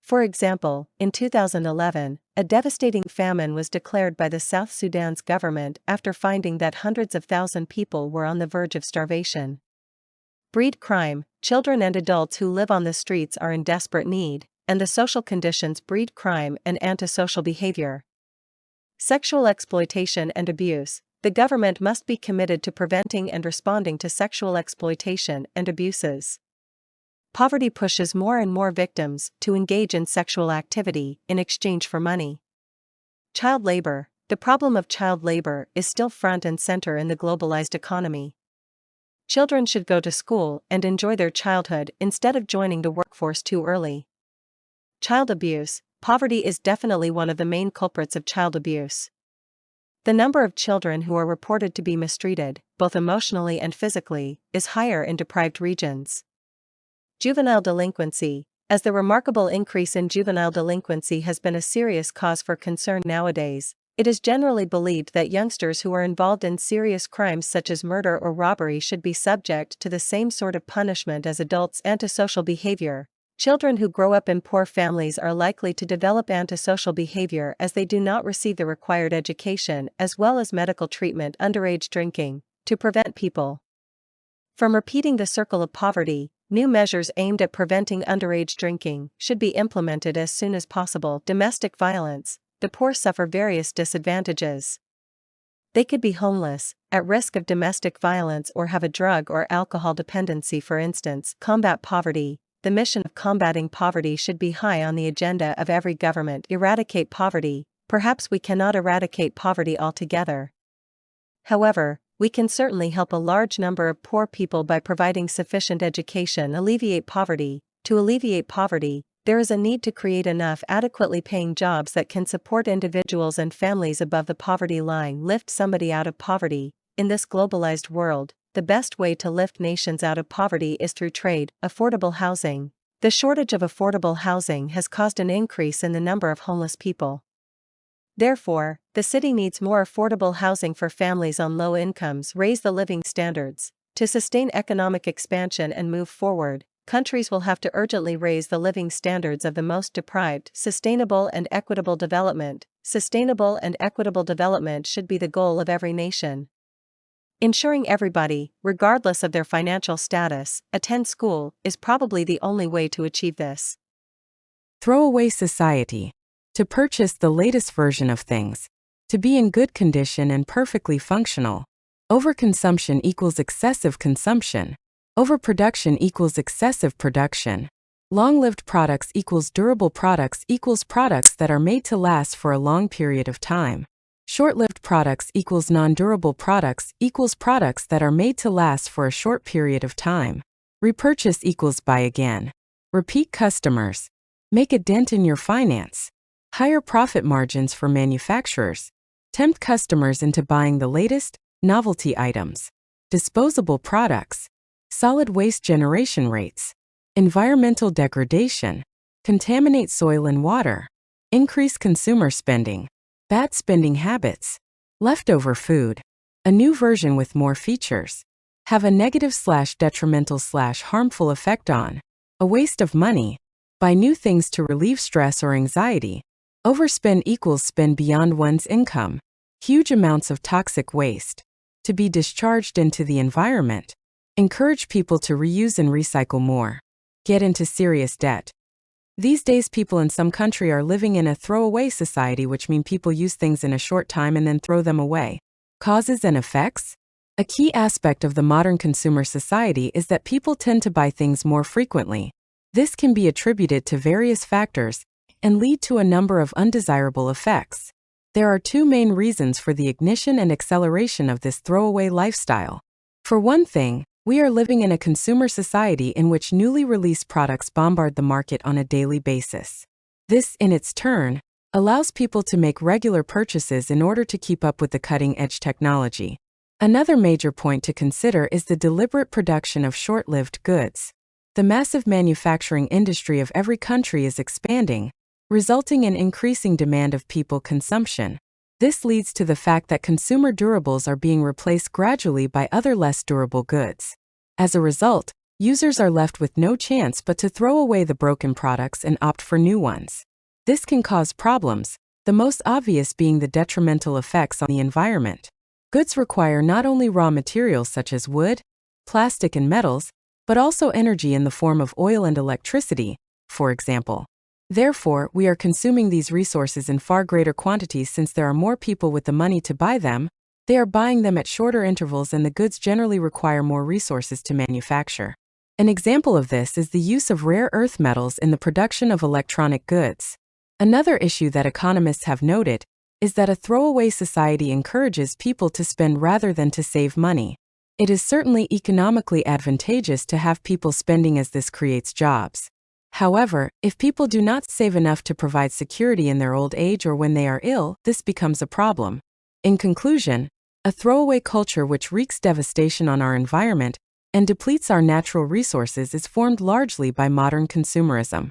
For example, in 2011, a devastating famine was declared by the South Sudan's government after finding that hundreds of thousands people were on the verge of starvation. Breed crime. Children and adults who live on the streets are in desperate need, and the social conditions breed crime and antisocial behavior. Sexual exploitation and abuse. The government must be committed to preventing and responding to sexual exploitation and abuses. Poverty pushes more and more victims to engage in sexual activity in exchange for money. Child labor. The problem of child labor is still front and center in the globalized economy. Children should go to school and enjoy their childhood instead of joining the workforce too early. Child abuse. Poverty is definitely one of the main culprits of child abuse. The number of children who are reported to be mistreated, both emotionally and physically, is higher in deprived regions. Juvenile delinquency. As the remarkable increase in juvenile delinquency has been a serious cause for concern nowadays, It is generally believed that youngsters who are involved in serious crimes such as murder or robbery should be subject to the same sort of punishment as adults. Antisocial behavior. Children who grow up in poor families are likely to develop antisocial behavior as they do not receive the required education as well as medical treatment. Underage drinking. To prevent people from repeating the circle of poverty, new measures aimed at preventing underage drinking should be implemented as soon as possible. Domestic violence. The poor suffer various disadvantages. They could be homeless, at risk of domestic violence, or have a drug or alcohol dependency. For instance, combat poverty. The mission of combating poverty should be high on the agenda of every government. Eradicate poverty. Perhaps we cannot eradicate poverty altogether. However, we can certainly help a large number of poor people by providing sufficient education. Alleviate poverty. To alleviate poverty, there is a need to create enough adequately paying jobs that can support individuals and families above the poverty line. Lift somebody out of poverty. In this globalized world, the best way to lift nations out of poverty is through trade. Affordable housing. The shortage of affordable housing has caused an increase in the number of homeless people. Therefore, the city needs more affordable housing for families on low incomes. Raise the living standards. To sustain economic expansion and move forward, countries will have to urgently raise the living standards of the most deprived. Sustainable and equitable development. Sustainable and equitable development should be the goal of every nation. Ensuring everybody, regardless of their financial status, attend school is probably the only way to achieve this. Throwaway society. To purchase the latest version of things. To be in good condition and perfectly functional. Overconsumption equals excessive consumption. Overproduction equals excessive production. Long-lived products equals durable products equals products that are made to last for a long period of time. Short-lived products equals non-durable products equals products that are made to last for a short period of time. Repurchase equals buy again. Repeat customers. Make a dent in your finance. Higher profit margins for manufacturers. Tempt customers into buying the latest, novelty items. Disposable products. Solid waste generation rates. Environmental degradation. Contaminate soil and water. Increase consumer spending. Bad spending habits. Leftover food. A new version with more features. Have a negative/detrimental/harmful effect on. A waste of money. Buy new things to relieve stress or anxiety. Overspend equals spend beyond one's income. Huge amounts of toxic waste. To be discharged into the environment. Encourage people to reuse and recycle more. Get into serious debt. These days people in some country are living in a throwaway society, which means people use things in a short time and then throw them away. Causes and effects? A key aspect of the modern consumer society is that people tend to buy things more frequently. This can be attributed to various factors and lead to a number of undesirable effects. There are two main reasons for the ignition and acceleration of this throwaway lifestyle. For one thing, we are living in a consumer society in which newly released products bombard the market on a daily basis. This, in its turn, allows people to make regular purchases in order to keep up with the cutting-edge technology. Another major point to consider is the deliberate production of short-lived goods. The massive manufacturing industry of every country is expanding, resulting in increasing demand of people consumption. This leads to the fact that consumer durables are being replaced gradually by other less durable goods. As a result, users are left with no chance but to throw away the broken products and opt for new ones. This can cause problems, the most obvious being the detrimental effects on the environment. Goods require not only raw materials such as wood, plastic, and metals, but also energy in the form of oil and electricity, for example. Therefore, we are consuming these resources in far greater quantities. Since there are more people with the money to buy them, they are buying them at shorter intervals, and the goods generally require more resources to manufacture. An example of this is the use of rare earth metals in the production of electronic goods. Another issue that economists have noted is that a throwaway society encourages people to spend rather than to save money. It is certainly economically advantageous to have people spending, as this creates jobs. However, if people do not save enough to provide security in their old age or when they are ill, this becomes a problem. In conclusion, a throwaway culture which wreaks devastation on our environment and depletes our natural resources is formed largely by modern consumerism.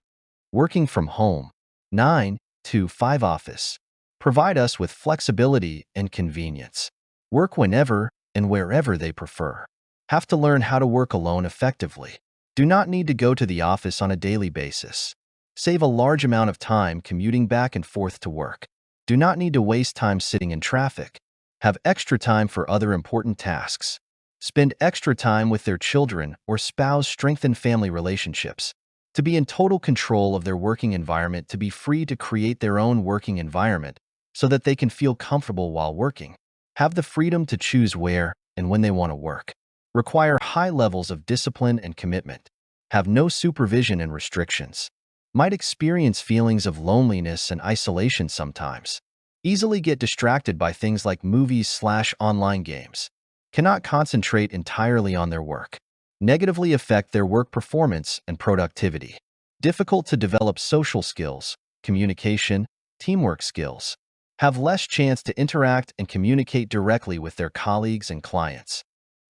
Working from home. 9 to 5 office. provide us with flexibility and convenience, work whenever and wherever they prefer, have to learn how to work alone effectively, do not need to go to the office on a daily basis, save a large amount of time commuting back and forth to work, do not need to waste time sitting in traffic, have extra time for other important tasks, spend extra time with their children or spouse, strengthen family relationships, to be in total control of their working environment, to be free to create their own working environment so that they can feel comfortable while working, have the freedom to choose where and when they want to work, require high levels of discipline and commitment, have no supervision and restrictions, might experience feelings of loneliness and isolation sometimes, easily get distracted by things like movies/online games, cannot concentrate entirely on their work, negatively affect their work performance and productivity, difficult to develop social skills, communication, teamwork skills, have less chance to interact and communicate directly with their colleagues and clients.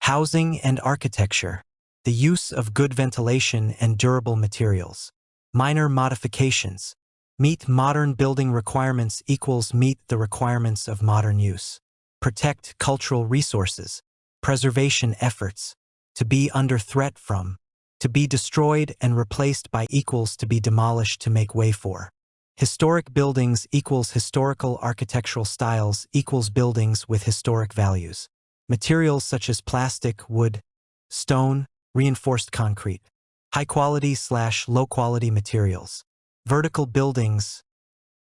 Housing and architecture. The use of good ventilation and durable materials. Minor modifications. Meet modern building requirements equals meet the requirements of modern use. Protect cultural resources. Preservation efforts. To be under threat from. To be destroyed and replaced by equals to be demolished to make way for. Historic buildings equals historical architectural styles equals buildings with historic values. Materials such as plastic, wood, stone, reinforced concrete. High quality/low quality materials. Vertical buildings,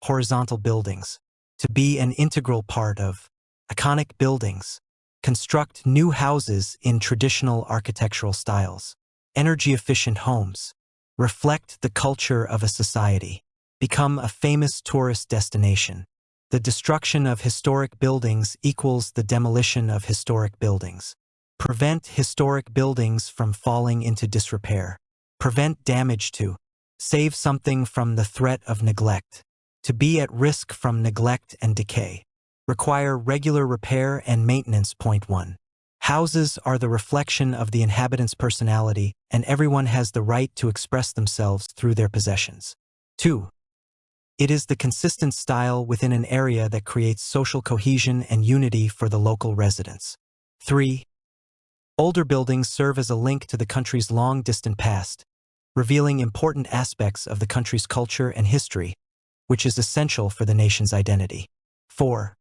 horizontal buildings. To be an integral part of. Iconic buildings. Construct new houses in traditional architectural styles. Energy-efficient homes. Reflect the culture of a society. Become a famous tourist destination. The destruction of historic buildings equals the demolition of historic buildings. Prevent historic buildings from falling into disrepair. Prevent damage to. Save something from the threat of neglect. To be at risk from neglect and decay. Require regular repair and maintenance. Point 1. Houses are the reflection of the inhabitant's personality, and everyone has the right to express themselves through their possessions. 2. It is the consistent style within an area that creates social cohesion and unity for the local residents. 3. Older buildings serve as a link to the country's long-distant past, revealing important aspects of the country's culture and history, which is essential for the nation's identity. 4.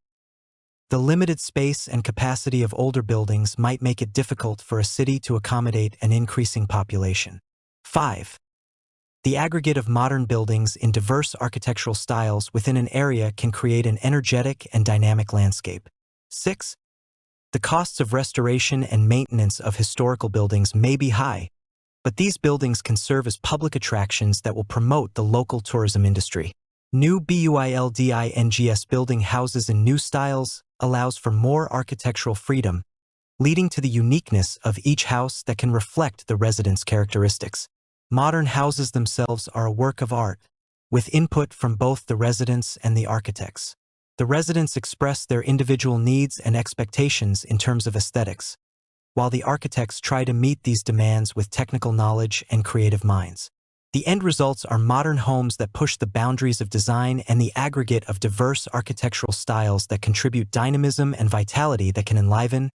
The limited space and capacity of older buildings might make it difficult for a city to accommodate an increasing population. 5. The aggregate of modern buildings in diverse architectural styles within an area can create an energetic and dynamic landscape. 6. The costs of restoration and maintenance of historical buildings may be high, but these buildings can serve as public attractions that will promote the local tourism industry. New buildings building houses in new styles allows for more architectural freedom, leading to the uniqueness of each house that can reflect the residents' characteristics. Modern houses themselves are a work of art, with input from both the residents and the architects. The residents express their individual needs and expectations in terms of aesthetics, while the architects try to meet these demands with technical knowledge and creative minds. The end results are modern homes that push the boundaries of design and the aggregate of diverse architectural styles that contribute dynamism and vitality that can enliven,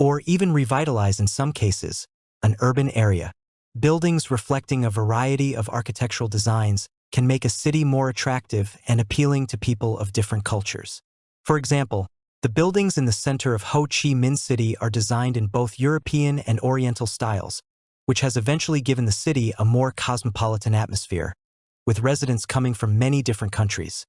or even revitalize in some cases, an urban area. Buildings reflecting a variety of architectural designs can make a city more attractive and appealing to people of different cultures. For example, the buildings in the center of Ho Chi Minh City are designed in both European and Oriental styles, which has eventually given the city a more cosmopolitan atmosphere, with residents coming from many different countries.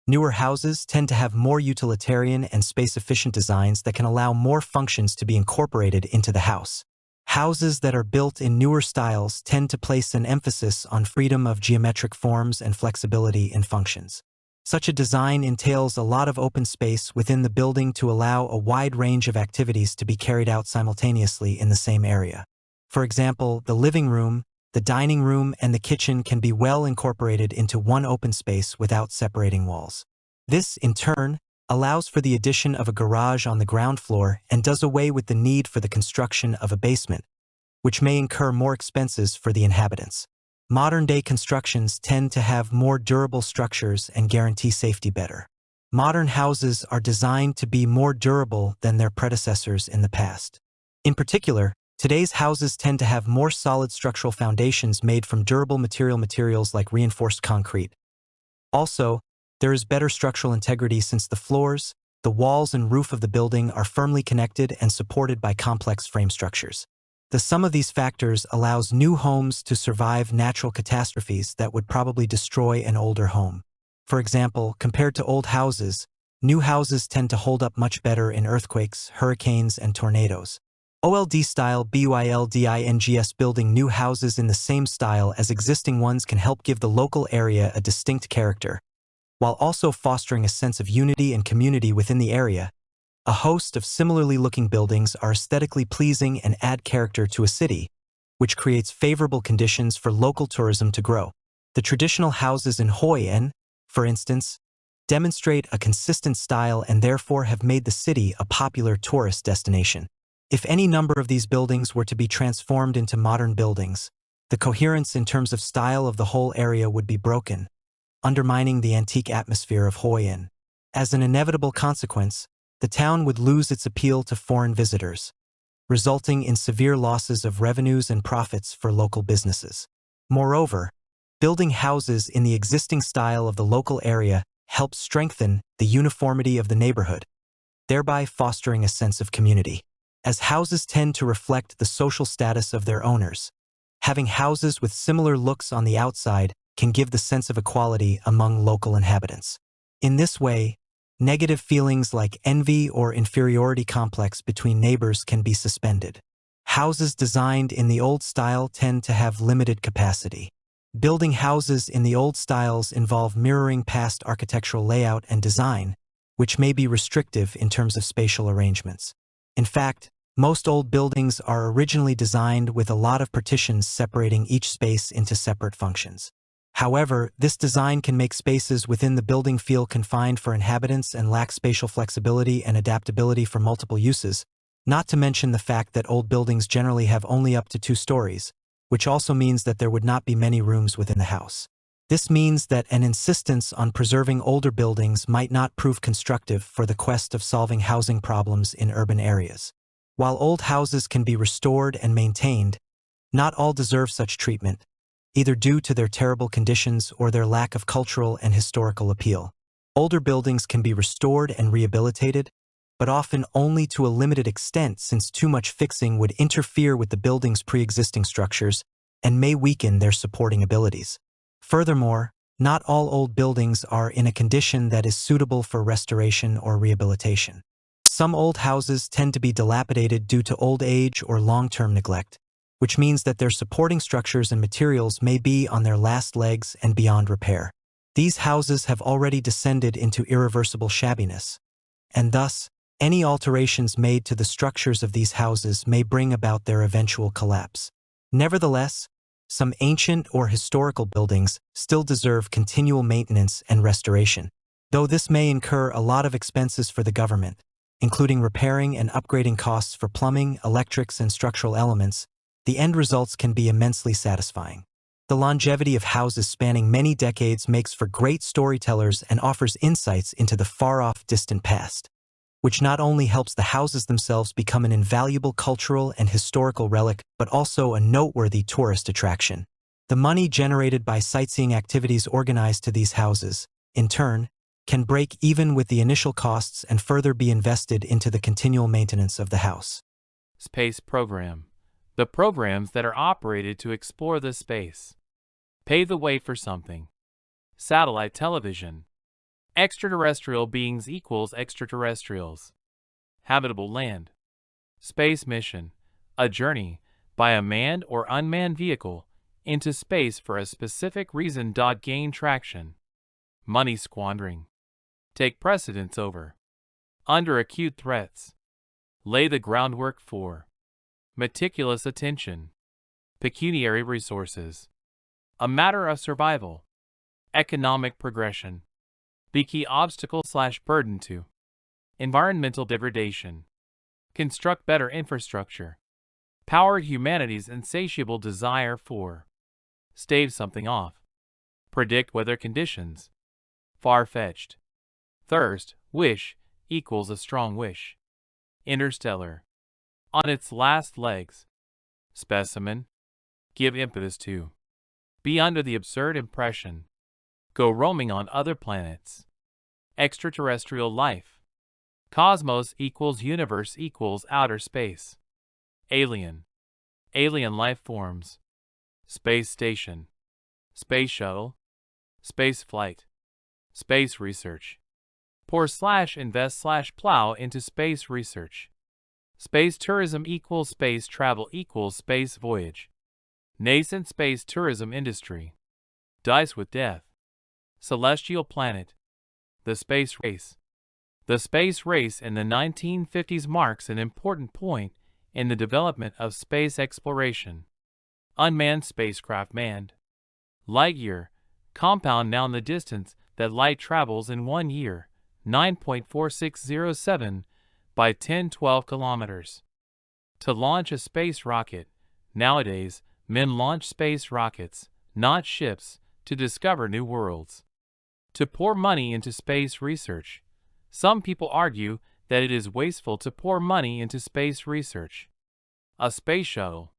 Newer houses tend to have more utilitarian and space-efficient designs that can allow more functions to be incorporated into the house. Houses that are built in newer styles tend to place an emphasis on freedom of geometric forms and flexibility in functions. Such a design entails a lot of open space within the building to allow a wide range of activities to be carried out simultaneously in the same area. For example, the living room, the dining room, and the kitchen can be well incorporated into one open space without separating walls. This, in turn, allows for the addition of a garage on the ground floor and does away with the need for the construction of a basement, which may incur more expenses for the inhabitants. Modern-day constructions tend to have more durable structures and guarantee safety better. Modern houses are designed to be more durable than their predecessors in the past. In particular, today's houses tend to have more solid structural foundations made from durable materials like reinforced concrete. Also, there is better structural integrity since the floors, the walls and roof of the building are firmly connected and supported by complex frame structures. The sum of these factors allows new homes to survive natural catastrophes that would probably destroy an older home. For example, compared to old houses, new houses tend to hold up much better in earthquakes, hurricanes, and tornadoes. OLD-style BUILDINGS building new houses in the same style as existing ones can help give the local area a distinct character, while also fostering a sense of unity and community within the area. A host of similarly looking buildings are aesthetically pleasing and add character to a city, which creates favorable conditions for local tourism to grow. The traditional houses in Hoi An, for instance, demonstrate a consistent style and therefore have made the city a popular tourist destination. If any number of these buildings were to be transformed into modern buildings, the coherence in terms of style of the whole area would be broken, undermining the antique atmosphere of Hoi An. As an inevitable consequence, the town would lose its appeal to foreign visitors, resulting in severe losses of revenues and profits for local businesses. Moreover, building houses in the existing style of the local area helps strengthen the uniformity of the neighborhood, thereby fostering a sense of community. As houses tend to reflect the social status of their owners, having houses with similar looks on the outside can give the sense of equality among local inhabitants. In this way, negative feelings like envy or inferiority complex between neighbors can be suspended. Houses designed in the old style tend to have limited capacity. Building houses in the old styles involve mirroring past architectural layout and design, which may be restrictive in terms of spatial arrangements. In fact, most old buildings are originally designed with a lot of partitions separating each space into separate functions. However, this design can make spaces within the building feel confined for inhabitants and lack spatial flexibility and adaptability for multiple uses, not to mention the fact that old buildings generally have only up to 2 stories, which also means that there would not be many rooms within the house. This means that an insistence on preserving older buildings might not prove constructive for the quest of solving housing problems in urban areas. While old houses can be restored and maintained, not all deserve such treatment, either due to their terrible conditions or their lack of cultural and historical appeal. Older buildings can be restored and rehabilitated, but often only to a limited extent since too much fixing would interfere with the building's pre-existing structures and may weaken their supporting abilities. Furthermore, not all old buildings are in a condition that is suitable for restoration or rehabilitation. Some old houses tend to be dilapidated due to old age or long-term neglect, which means that their supporting structures and materials may be on their last legs and beyond repair. These houses have already descended into irreversible shabbiness, and thus, any alterations made to the structures of these houses may bring about their eventual collapse. Nevertheless, some ancient or historical buildings still deserve continual maintenance and restoration, though this may incur a lot of expenses for the government, including repairing and upgrading costs for plumbing, electrics, and structural elements. The end results can be immensely satisfying. The longevity of houses spanning many decades makes for great storytellers and offers insights into the far-off distant past, which not only helps the houses themselves become an invaluable cultural and historical relic, but also a noteworthy tourist attraction. The money generated by sightseeing activities organized to these houses, in turn, can break even with the initial costs and further be invested into the continual maintenance of the house. Space program. The programs that are operated to explore the space. Pave the way for something. Satellite television. Extraterrestrial beings equals extraterrestrials. Habitable land. Space mission. A journey, by a manned or unmanned vehicle, into space for a specific reason. Gain traction. Money squandering. Take precedence over. Under acute threats. Lay the groundwork for. Meticulous attention. Pecuniary resources. A matter of survival. Economic progression. The key obstacle/burden to. Environmental degradation. Construct better infrastructure. Power humanity's insatiable desire for. Stave something off. Predict weather conditions. Far-fetched. Thirst, wish, equals a strong wish. Interstellar. On its last legs. Specimen. Give impetus to. Be under the absurd impression. Go roaming on other planets. Extraterrestrial life. Cosmos equals universe equals outer space. Alien. Alien life forms. Space station. Space shuttle. Space flight. Space research. Pour/invest/plow into space research. Space tourism equals space travel equals space voyage. Nascent space tourism industry. Dice with death. Celestial planet. The space race. The space race in the 1950s marks an important point in the development of space exploration. Unmanned spacecraft manned. Light year. Compound noun the distance that light travels in 1 year, 9.4607 by 1012 kilometers. To launch a space rocket. Nowadays, men launch space rockets, not ships, to discover new worlds. To pour money into space research. Some people argue that it is wasteful to pour money into space research. A space shuttle.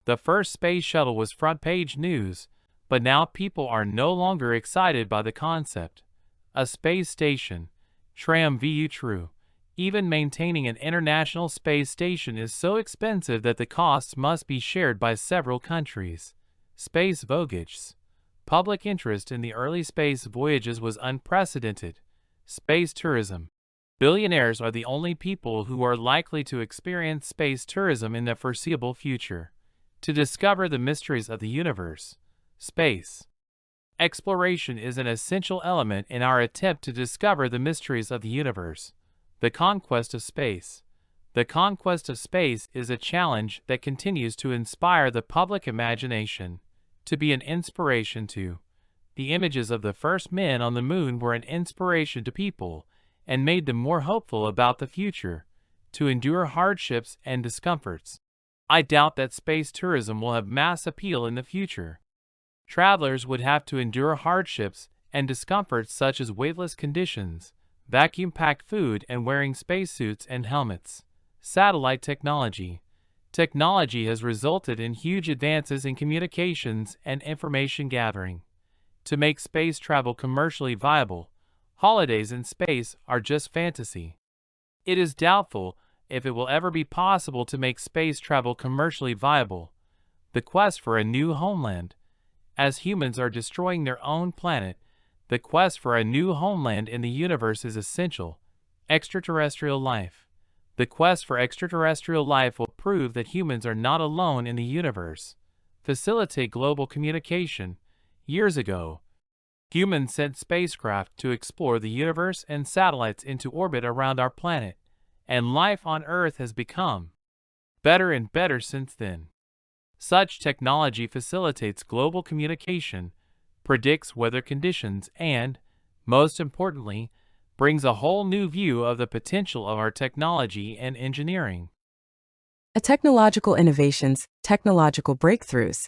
The first space shuttle was front-page news, but now people are no longer excited by the concept. A space station. Tram vu true. Even maintaining an international space station is so expensive that the costs must be shared by several countries. Space voyages. Public interest in the early space voyages was unprecedented. Space tourism. Billionaires are the only people who are likely to experience space tourism in the foreseeable future. To discover the mysteries of the universe. Space. Exploration is an essential element in our attempt to discover the mysteries of the universe. The conquest of space. The conquest of space is a challenge that continues to inspire the public imagination, to be an inspiration to. The images of the first men on the moon were an inspiration to people and made them more hopeful about the future, to endure hardships and discomforts. I doubt that space tourism will have mass appeal in the future. Travelers would have to endure hardships and discomforts such as weightless conditions, vacuum-packed food, and wearing spacesuits and helmets. Satellite technology. Technology has resulted in huge advances in communications and information gathering. To make space travel commercially viable, holidays in space are just fantasy. It is doubtful if it will ever be possible to make space travel commercially viable. The quest for a new homeland. As humans are destroying their own planet, the quest for a new homeland in the universe is essential. Extraterrestrial life. The quest for extraterrestrial life will prove that humans are not alone in the universe. Facilitate global communication. Years ago, humans sent spacecraft to explore the universe and satellites into orbit around our planet, and life on Earth has become better and better since then. Such technology facilitates global communication, predicts weather conditions, and, most importantly, brings a whole new view of the potential of our technology and engineering. A technological innovations, technological breakthroughs.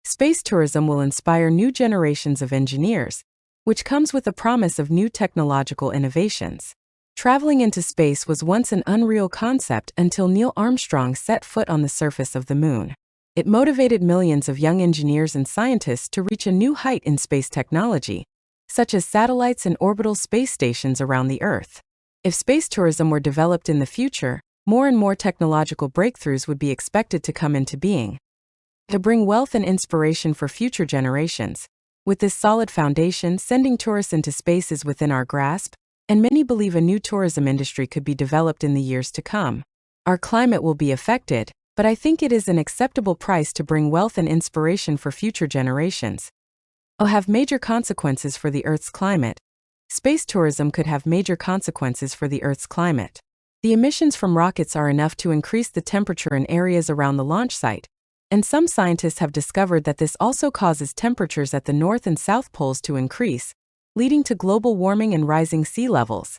Space tourism will inspire new generations of engineers, which comes with the promise of new technological innovations. Traveling into space was once an unreal concept until Neil Armstrong set foot on the surface of the moon. It motivated millions of young engineers and scientists to reach a new height in space technology, such as satellites and orbital space stations around the Earth. If space tourism were developed in the future, more and more technological breakthroughs would be expected to come into being. To bring wealth and inspiration for future generations. With this solid foundation, sending tourists into space is within our grasp, and many believe a new tourism industry could be developed in the years to come. Our climate will be affected, but I think it is an acceptable price to bring wealth and inspiration for future generations. Have major consequences for the Earth's climate. Space tourism could have major consequences for the Earth's climate. The emissions from rockets are enough to increase the temperature in areas around the launch site, and some scientists have discovered that this also causes temperatures at the North and South poles to increase, leading to global warming and rising sea levels.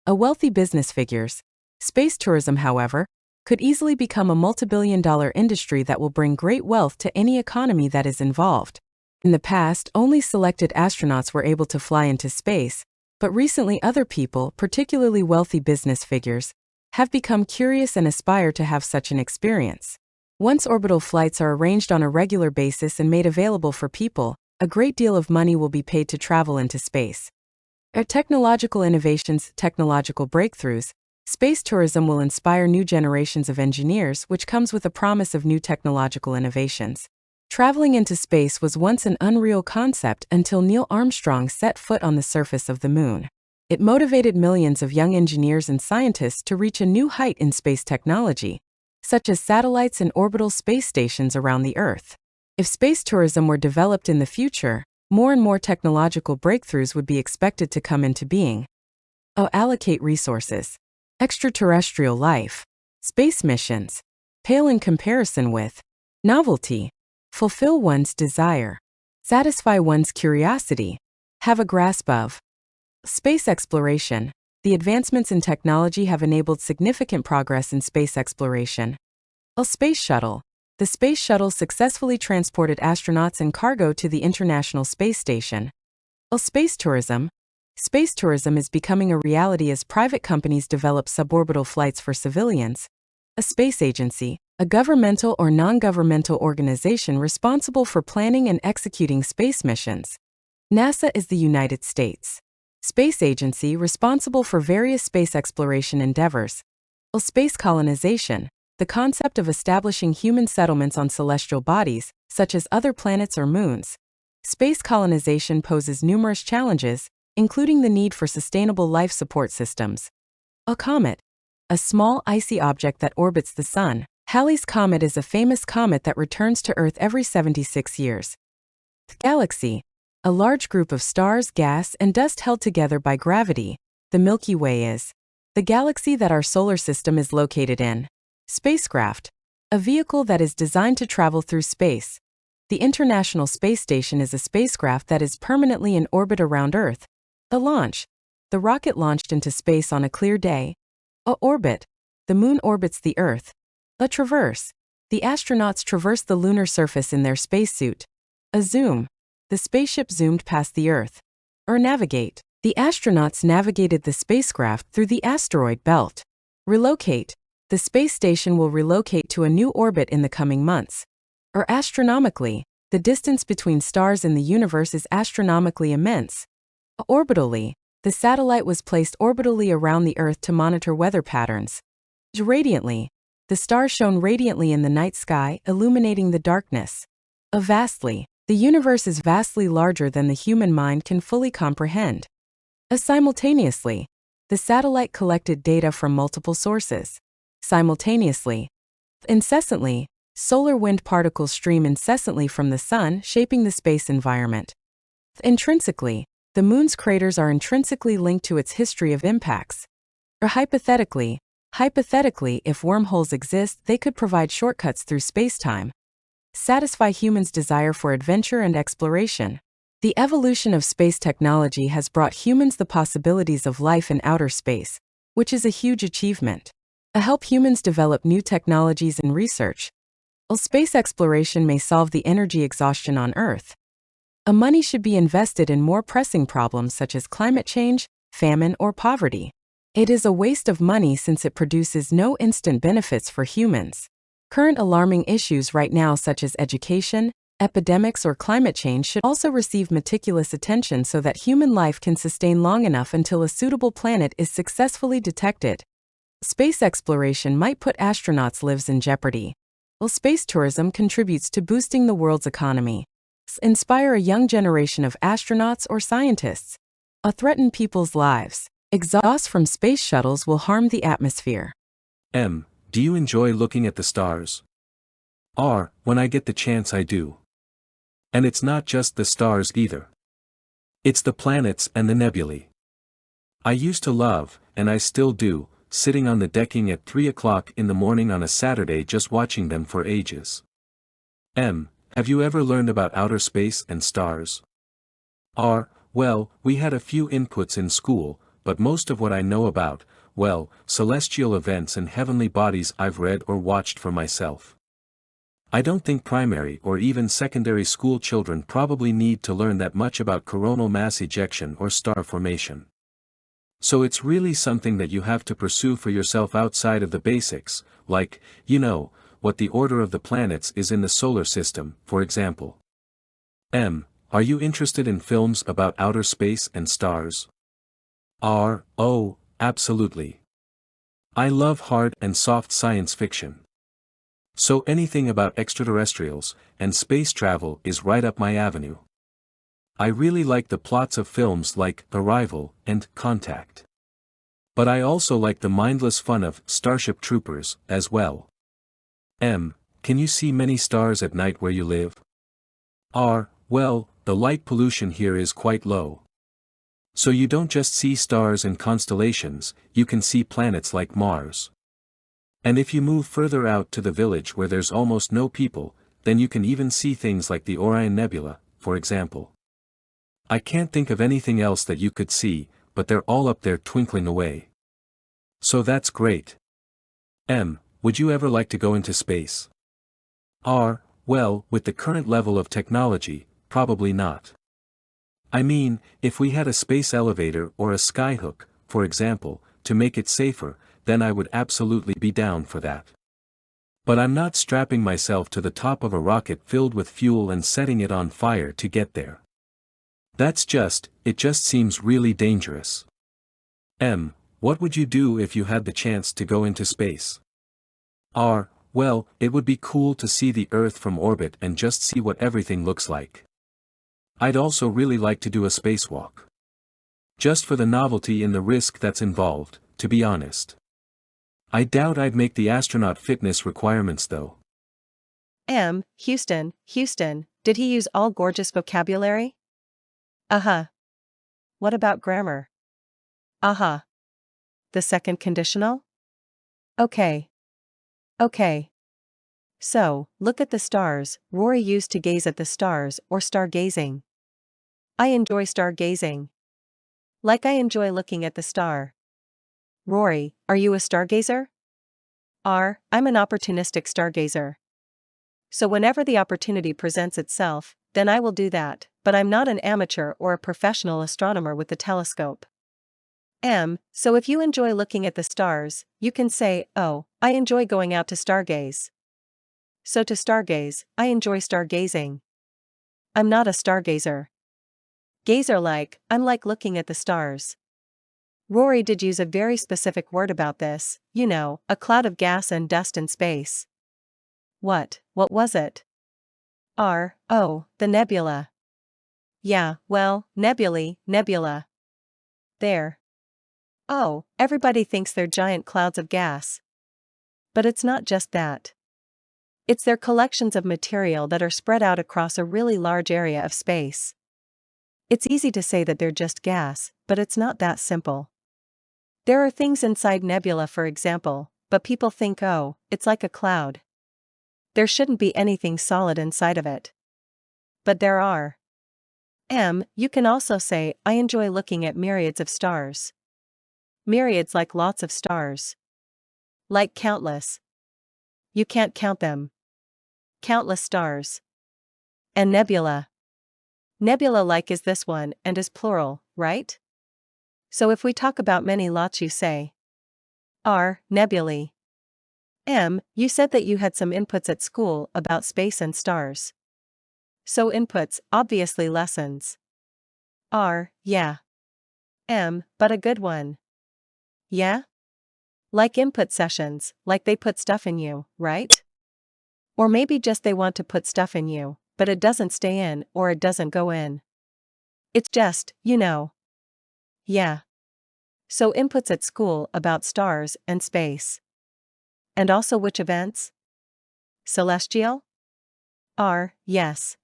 A wealthy business figures. Space tourism, however, could easily become a multi-billion-dollar industry that will bring great wealth to any economy that is involved. In the past, only selected astronauts were able to fly into space, But recently other people, particularly wealthy business figures, have become curious and aspire to have such an experience. Once orbital flights are arranged on a regular basis and made available for people, a great deal of money will be paid to travel into space. Our technological innovations, technological breakthroughs, space tourism will inspire new generations of engineers, which comes with a promise of new technological innovations. Traveling into space was once an unreal concept until Neil Armstrong set foot on the surface of the moon. It motivated millions of young engineers and scientists to reach a new height in space technology, such as satellites and orbital space stations around the Earth. If space tourism were developed in the future, more and more technological breakthroughs would be expected to come into being. Allocate resources. Extraterrestrial life. Space missions. Pale in comparison with. Novelty. Fulfill one's desire. Satisfy one's curiosity. Have a grasp of. Space exploration. The advancements in technology have enabled significant progress in space exploration. A space shuttle. The space shuttle successfully transported astronauts and cargo to the International Space Station. Space tourism. Space tourism is becoming a reality as private companies develop suborbital flights for civilians. A space agency, a governmental or non-governmental organization responsible for planning and executing space missions. NASA is the United States space agency responsible for various space exploration endeavors. Space colonization. The concept of establishing human settlements on celestial bodies, such as other planets or moons. Space colonization poses numerous challenges, including the need for sustainable life support systems. A comet. A small icy object that orbits the Sun. Halley's Comet is a famous comet that returns to Earth every 76 years. Galaxy. A large group of stars, gas, and dust held together by gravity. The Milky Way is the galaxy that our solar system is located in. Spacecraft. A vehicle that is designed to travel through space. The International Space Station is a spacecraft that is permanently in orbit around Earth. A launch. The rocket launched into space on a clear day. A orbit. The moon orbits the Earth. A traverse. The astronauts traverse the lunar surface in their spacesuit. A zoom. The spaceship zoomed past the Earth. Or navigate. The astronauts navigated the spacecraft through the asteroid belt. Relocate. The space station will relocate to a new orbit in the coming months. Or astronomically, the distance between stars in the universe is astronomically immense. Orbitally, the satellite was placed orbitally around the Earth to monitor weather patterns. Radiantly, the stars shone radiantly in the night sky, illuminating the darkness. Vastly, the universe is vastly larger than the human mind can fully comprehend. Simultaneously, the satellite collected data from multiple sources. Simultaneously, incessantly, solar wind particles stream incessantly from the Sun, shaping the space environment. Intrinsically, the Moon's craters are intrinsically linked to its history of impacts. Or hypothetically, if wormholes exist, they could provide shortcuts through space-time. Satisfy humans' desire for adventure and exploration. The evolution of space technology has brought humans the possibilities of life in outer space, which is a huge achievement. Help humans develop new technologies and research. Space exploration may solve the energy exhaustion on Earth. Money should be invested in more pressing problems such as climate change, famine, or poverty. It is a waste of money since it produces no instant benefits for humans. Current alarming issues right now such as education, epidemics, or climate change should also receive meticulous attention so that human life can sustain long enough until a suitable planet is successfully detected. Space exploration might put astronauts' lives in jeopardy. Space tourism contributes to boosting the world's economy. Inspire a young generation of astronauts or scientists. Threaten people's lives. Exhaust from space shuttles will harm the atmosphere. M. Do you enjoy looking at the stars? R. When I get the chance I do. And it's not just the stars either. It's the planets and the nebulae. I used to love, and I still do, sitting on the decking at 3 o'clock in the morning on a Saturday just watching them for ages. M. Have you ever learned about outer space and stars? R. Well, we had a few inputs in school, but most of what I know about, well, celestial events and heavenly bodies I've read or watched for myself. I don't think primary or even secondary school children probably need to learn that much about coronal mass ejection or star formation. So it's really something that you have to pursue for yourself outside of the basics, like, what the order of the planets is in the solar system, for example. Are you interested in films about outer space and stars? Oh, absolutely. I love hard and soft science fiction. So anything about extraterrestrials and space travel is right up my avenue. I really like the plots of films like Arrival and Contact. But I also like the mindless fun of Starship Troopers as well. Can you see many stars at night where you live? Well, the light pollution here is quite low. So you don't just see stars and constellations, you can see planets like Mars. And if you move further out to the village where there's almost no people, then you can even see things like the Orion Nebula, for example. I can't think of anything else that you could see, but they're all up there twinkling away. So that's great. Would you ever like to go into space? Well, with the current level of technology, probably not. I mean, if we had a space elevator or a skyhook, for example, to make it safer, then I would absolutely be down for that. But I'm not strapping myself to the top of a rocket filled with fuel and setting it on fire to get there. It just seems really dangerous. What would you do if you had the chance to go into space? Well, it would be cool to see the Earth from orbit and just see what everything looks like. I'd also really like to do a spacewalk. Just for the novelty and the risk that's involved, to be honest. I doubt I'd make the astronaut fitness requirements though. Houston, did he use all gorgeous vocabulary? What about grammar? The second conditional? Okay. So, look at the stars, Rory used to gaze at the stars or stargazing. I enjoy stargazing. Like I enjoy looking at the star. Rory, are you a stargazer? I'm an opportunistic stargazer. So whenever the opportunity presents itself, then I will do that, but I'm not an amateur or a professional astronomer with the telescope. So if you enjoy looking at the stars, you can say, oh, I enjoy going out to stargaze. So to stargaze, I enjoy stargazing. I'm not a stargazer. Gazer like, I'm like looking at the stars. Rory did use a very specific word about this, a cloud of gas and dust in space. What was it? The nebula. Yeah, well, nebula. There. Oh, everybody thinks they're giant clouds of gas. But it's not just that. It's their collections of material that are spread out across a really large area of space. It's easy to say that they're just gas, but it's not that simple. There are things inside nebula, for example, but people think, oh, it's like a cloud. There shouldn't be anything solid inside of it. But there are. You can also say, I enjoy looking at myriads of stars. Myriads like lots of stars. Like countless. You can't count them. Countless stars. And nebula. Nebula like is this one and is plural, right? So if we talk about many lots, you say nebulae. You said that you had some inputs at school about space and stars. So inputs, obviously lessons. Yeah. But a good one. Yeah? Like input sessions, like they put stuff in you, right? Or maybe just they want to put stuff in you, but it doesn't stay in or it doesn't go in. It's just, Yeah. So inputs at school about stars and space. And also which events? Celestial? Yes.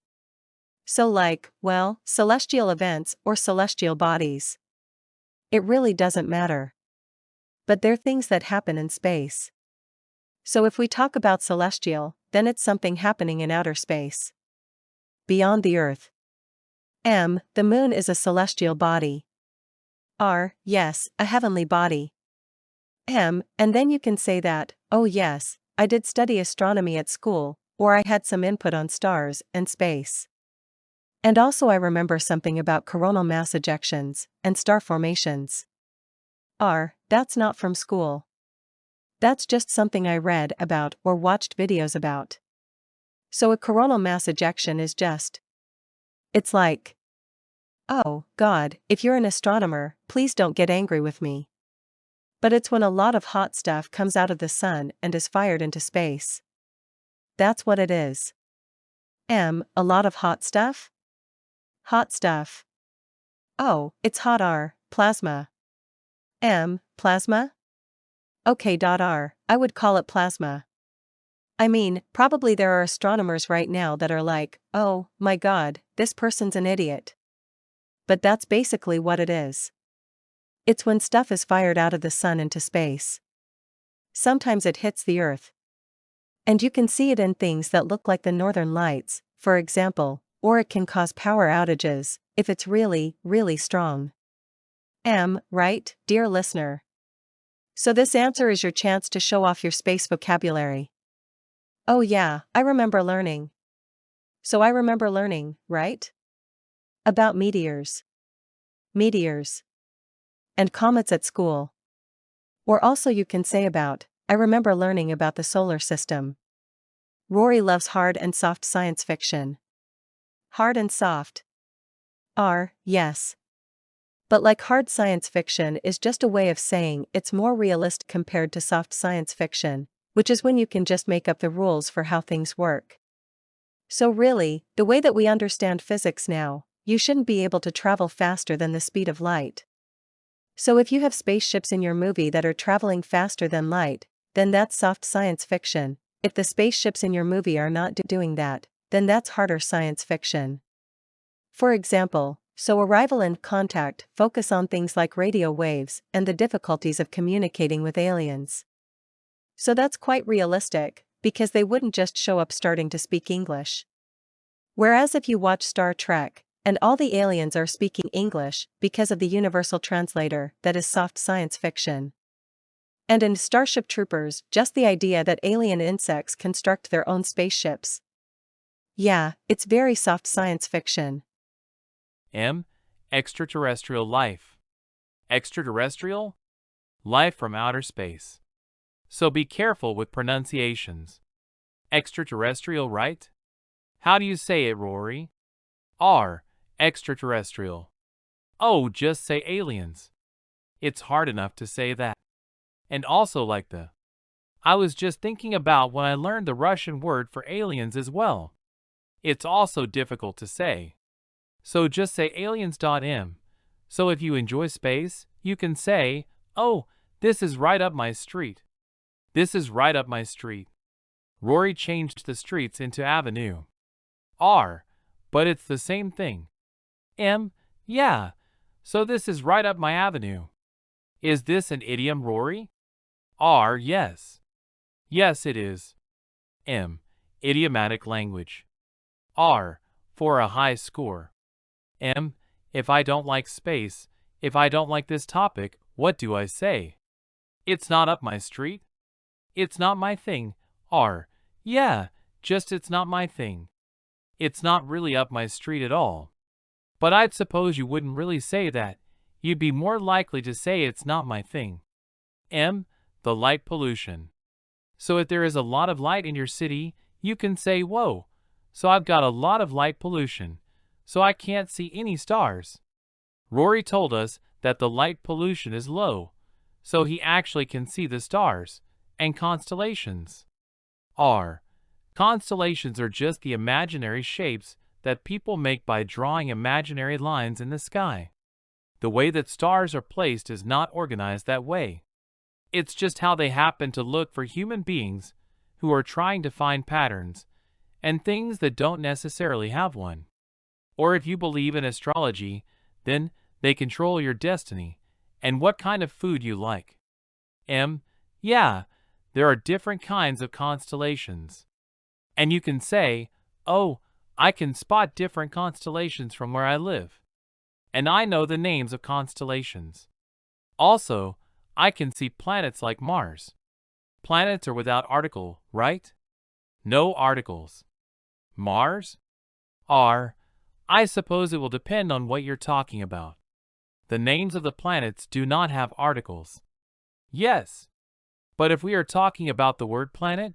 So like, well, celestial events or celestial bodies. It really doesn't matter. But they're things that happen in space. So if we talk about celestial, then it's something happening in outer space. Beyond the Earth. The moon is a celestial body. Yes, a heavenly body. And then you can say that, oh yes, I did study astronomy at school, or I had some input on stars and space. And also I remember something about coronal mass ejections and star formations. That's not from school. That's just something I read about or watched videos about. So a coronal mass ejection is just. It's like. Oh, God, if you're an astronomer, please don't get angry with me. But it's when a lot of hot stuff comes out of the sun and is fired into space. That's what it is. A lot of hot stuff? Hot stuff. Oh, it's hot plasma. Plasma? Okay. I would call it plasma. I mean, probably there are astronomers right now that are like, oh, my God, this person's an idiot. But that's basically what it is. It's when stuff is fired out of the sun into space. Sometimes it hits the Earth. And you can see it in things that look like the northern lights, for example, or it can cause power outages, if it's really, really strong. Right, dear listener? So this answer is your chance to show off your space vocabulary. Oh yeah, I remember learning. So I remember learning, right? About meteors. And comets at school. Or also you can say about, I remember learning about the solar system. Rory loves hard and soft science fiction. Hard and soft. Yes. But like hard science fiction is just a way of saying it's more realistic compared to soft science fiction, which is when you can just make up the rules for how things work. So really, the way that we understand physics now, you shouldn't be able to travel faster than the speed of light. So if you have spaceships in your movie that are traveling faster than light, then that's soft science fiction. If the spaceships in your movie are not doing that, then that's harder science fiction. For example, so Arrival and Contact focus on things like radio waves and the difficulties of communicating with aliens. So that's quite realistic, because they wouldn't just show up starting to speak English. Whereas if you watch Star Trek, and all the aliens are speaking English because of the universal translator, that is soft science fiction. And in Starship Troopers, just the idea that alien insects construct their own spaceships. Yeah, it's very soft science fiction. Extraterrestrial life. Extraterrestrial? Life from outer space. So be careful with pronunciations. Extraterrestrial, right? How do you say it, Rory? Extraterrestrial. Oh, just say aliens. It's hard enough to say that. And also like the. I was just thinking about when I learned the Russian word for aliens as well. It's also difficult to say. So just say aliens.m. So if you enjoy space, you can say, oh, this is right up my street. This is right up my street. Rory changed the streets into avenue. But it's the same thing. Yeah. So this is right up my avenue. Is this an idiom, Rory? Yes. Yes, it is. Idiomatic language. For a high score. If I don't like space, if I don't like this topic, what do I say? It's not up my street. It's not my thing. Yeah, just it's not my thing. It's not really up my street at all. But I'd suppose you wouldn't really say that. You'd be more likely to say it's not my thing. The light pollution. So if there is a lot of light in your city, you can say, whoa, so I've got a lot of light pollution, so I can't see any stars. Rory told us that the light pollution is low, so he actually can see the stars and constellations. Constellations are just the imaginary shapes that people make by drawing imaginary lines in the sky. The way that stars are placed is not organized that way. It's just how they happen to look for human beings who are trying to find patterns and things that don't necessarily have one. Or if you believe in astrology, then they control your destiny and what kind of food you like. Yeah, there are different kinds of constellations. And you can say, oh, I can spot different constellations from where I live. And I know the names of constellations. Also, I can see planets like Mars. Planets are without article, right? No articles. Mars? I suppose it will depend on what you're talking about. The names of the planets do not have articles. Yes. But if we are talking about the word planet,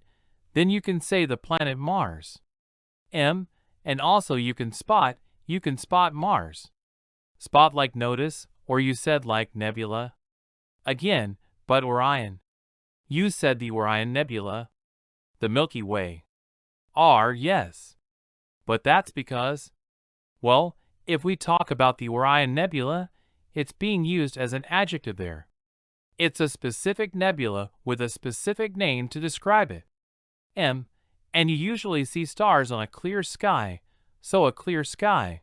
then you can say the planet Mars. And also you can spot Mars. Spot like notice, or you said like nebula. Again, but Orion. You said the Orion Nebula. The Milky Way. Yes. But that's because, well, if we talk about the Orion Nebula, it's being used as an adjective there. It's a specific nebula with a specific name to describe it. And you usually see stars on a clear sky, so a clear sky.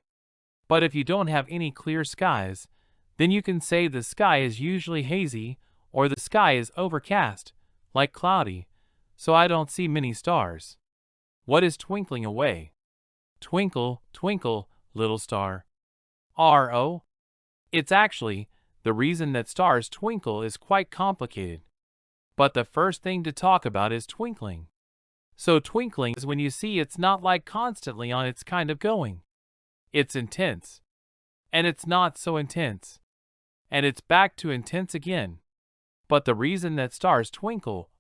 But if you don't have any clear skies, then you can say the sky is usually hazy, or the sky is overcast, like cloudy, so I don't see many stars. What is twinkling away? Twinkle, twinkle, little star. R-O? It's actually, the reason that stars twinkle is quite complicated. But the first thing to talk about is twinkling. So twinkling is when you see it's not like constantly on, it's kind of going. It's intense. And it's not so intense. And it's back to intense again. But the reason that stars twinkle,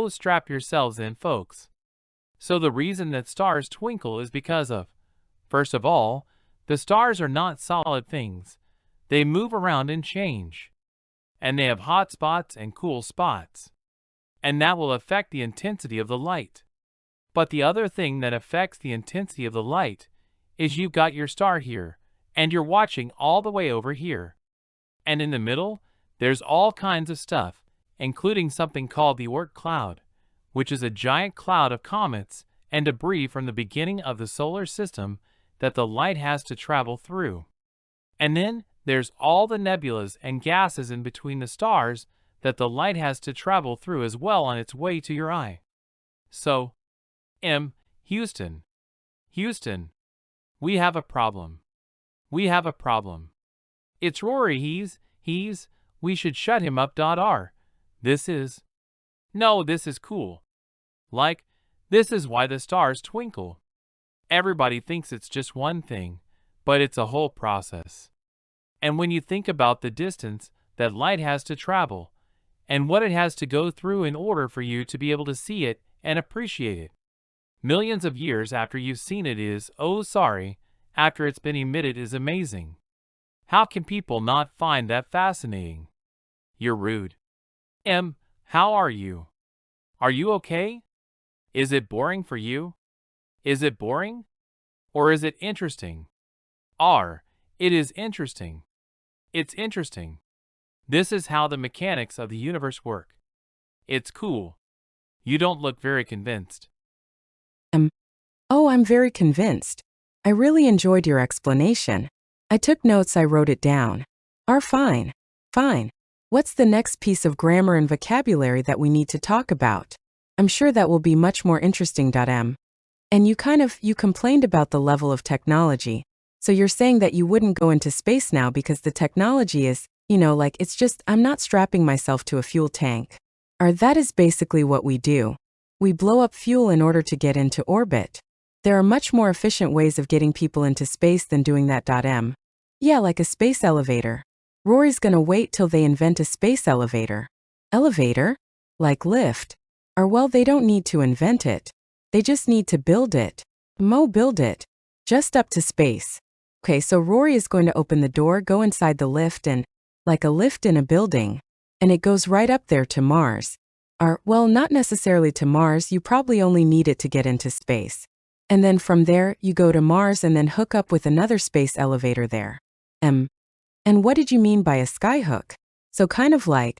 strap yourselves in, folks. So the reason that stars twinkle is because of, first of all, the stars are not solid things. They move around and change. And they have hot spots and cool spots. And that will affect the intensity of the light. But the other thing that affects the intensity of the light is you've got your star here, and you're watching all the way over here. And in the middle, there's all kinds of stuff, including something called the Oort cloud, which is a giant cloud of comets and debris from the beginning of the solar system that the light has to travel through. And then there's all the nebulas and gases in between the stars that the light has to travel through as well on its way to your eye. So, Houston, we have a problem. We have a problem. It's Rory, we should shut him up. This is cool. Like, this is why the stars twinkle. Everybody thinks it's just one thing, but it's a whole process. And when you think about the distance that light has to travel, and what it has to go through in order for you to be able to see it and appreciate it, millions of years after you've seen it is, after it's been emitted is amazing. How can people not find that fascinating? You're rude. How are you? Are you okay? Is it boring for you? Is it boring? Or is it interesting? It is interesting. It's interesting. This is how the mechanics of the universe work. It's cool. You don't look very convinced. I'm very convinced. I really enjoyed your explanation. I took notes, I wrote it down. Fine. What's the next piece of grammar and vocabulary that we need to talk about? I'm sure that will be much more interesting. And you complained about the level of technology. So you're saying that you wouldn't go into space now because the technology is, it's just, I'm not strapping myself to a fuel tank. That is basically what we do. We blow up fuel in order to get into orbit. There are much more efficient ways of getting people into space than doing that. Yeah, like a space elevator. Rory's gonna wait till they invent a space elevator. Elevator? Like lift. Well, they don't need to invent it. They just need to build it. Build it. Just up to space. Okay, so Rory is going to open the door, go inside the lift and, like a lift in a building. And it goes right up there to Mars. Well, not necessarily to Mars, you probably only need it to get into space. And then from there, you go to Mars and then hook up with another space elevator there. And what did you mean by a skyhook? So kind of like,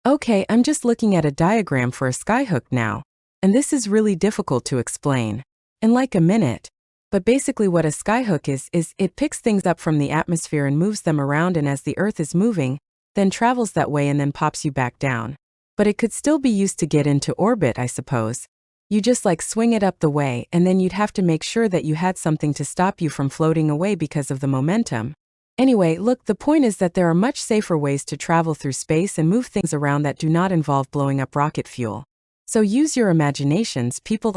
okay, I'm just looking at a diagram for a skyhook now. And this is really difficult to explain. In like a minute. But basically what a skyhook is it picks things up from the atmosphere and moves them around, and as the Earth is moving, then travels that way and then pops you back down. But it could still be used to get into orbit, I suppose. You just swing it up the way, and then you'd have to make sure that you had something to stop you from floating away because of the momentum. Anyway, look, the point is that there are much safer ways to travel through space and move things around that do not involve blowing up rocket fuel. So use your imaginations, people.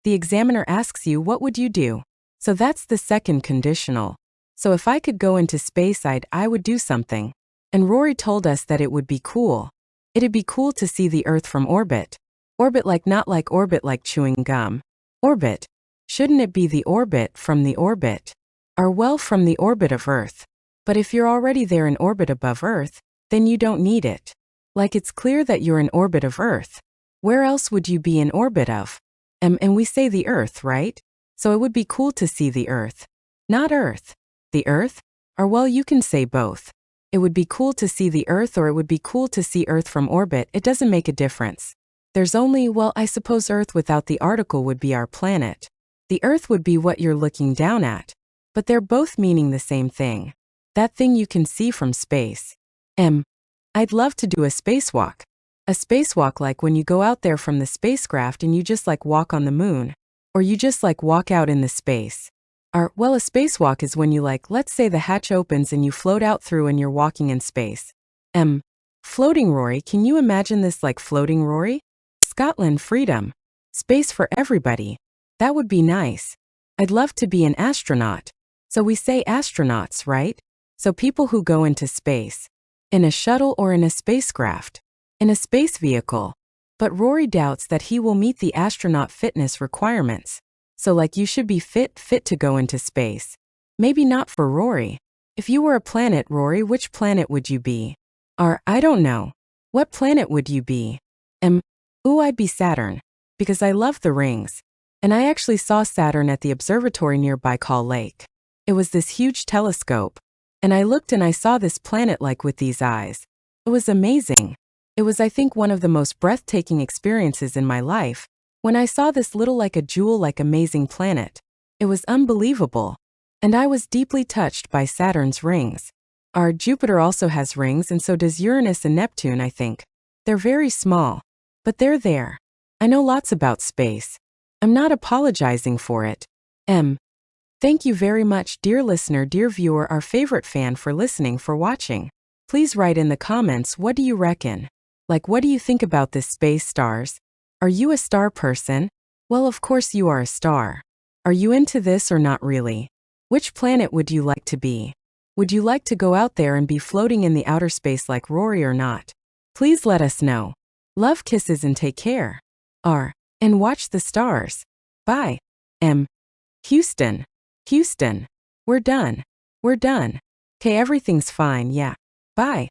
The examiner asks you, what would you do? So that's the second conditional. So if I could go into space, I would do something. And Rory told us that it would be cool. It'd be cool to see the Earth from orbit. Orbit like not like orbit like chewing gum. Orbit. Shouldn't it be the orbit from the orbit? Or well from the orbit of Earth. But if you're already there in orbit above Earth, then you don't need it. Like it's clear that you're in orbit of Earth. Where else would you be in orbit of? And we say the Earth, right? So it would be cool to see the Earth. Not Earth. The Earth? Or well, you can say both. It would be cool to see the Earth or it would be cool to see Earth from orbit. It doesn't make a difference. There's only, well, I suppose Earth without the article would be our planet. The Earth would be what you're looking down at. But they're both meaning the same thing. That thing you can see from space. I'd love to do a spacewalk. A spacewalk like when you go out there from the spacecraft and you just like walk on the moon. Or you just like walk out in the space. Or, well, a spacewalk is when you like, let's say the hatch opens and you float out through and you're walking in space. Floating, Rory, can you imagine this like floating, Rory? Scotland, freedom. Space for everybody. That would be nice. I'd love to be an astronaut. So we say astronauts, right? So people who go into space. In a shuttle or in a spacecraft. In a space vehicle. But Rory doubts that he will meet the astronaut fitness requirements. So like you should be fit to go into space. Maybe not for Rory. If you were a planet, Rory, which planet would you be? Or, I don't know. What planet would you be? I'd be Saturn. Because I love the rings. And I actually saw Saturn at the observatory near Baikal Lake. It was this huge telescope. And I looked and I saw this planet like with these eyes. It was amazing. It was, I think, one of the most breathtaking experiences in my life. When I saw this little like a jewel like amazing planet. It was unbelievable. And I was deeply touched by Saturn's rings. Our Jupiter also has rings and so does Uranus and Neptune, I think. They're very small. But they're there. I know lots about space. I'm not apologizing for it. Thank you very much, dear listener, dear viewer, our favorite fan, for listening, for watching. Please write in the comments, what do you reckon? Like, what do you think about this space, stars? Are you a star person? Well, of course you are a star. Are you into this or not really? Which planet would you like to be? Would you like to go out there and be floating in the outer space like Rory or not? Please let us know. Love, kisses, and take care. And watch the stars. Bye. Houston. Houston. We're done. 'Kay, everything's fine, yeah. Bye.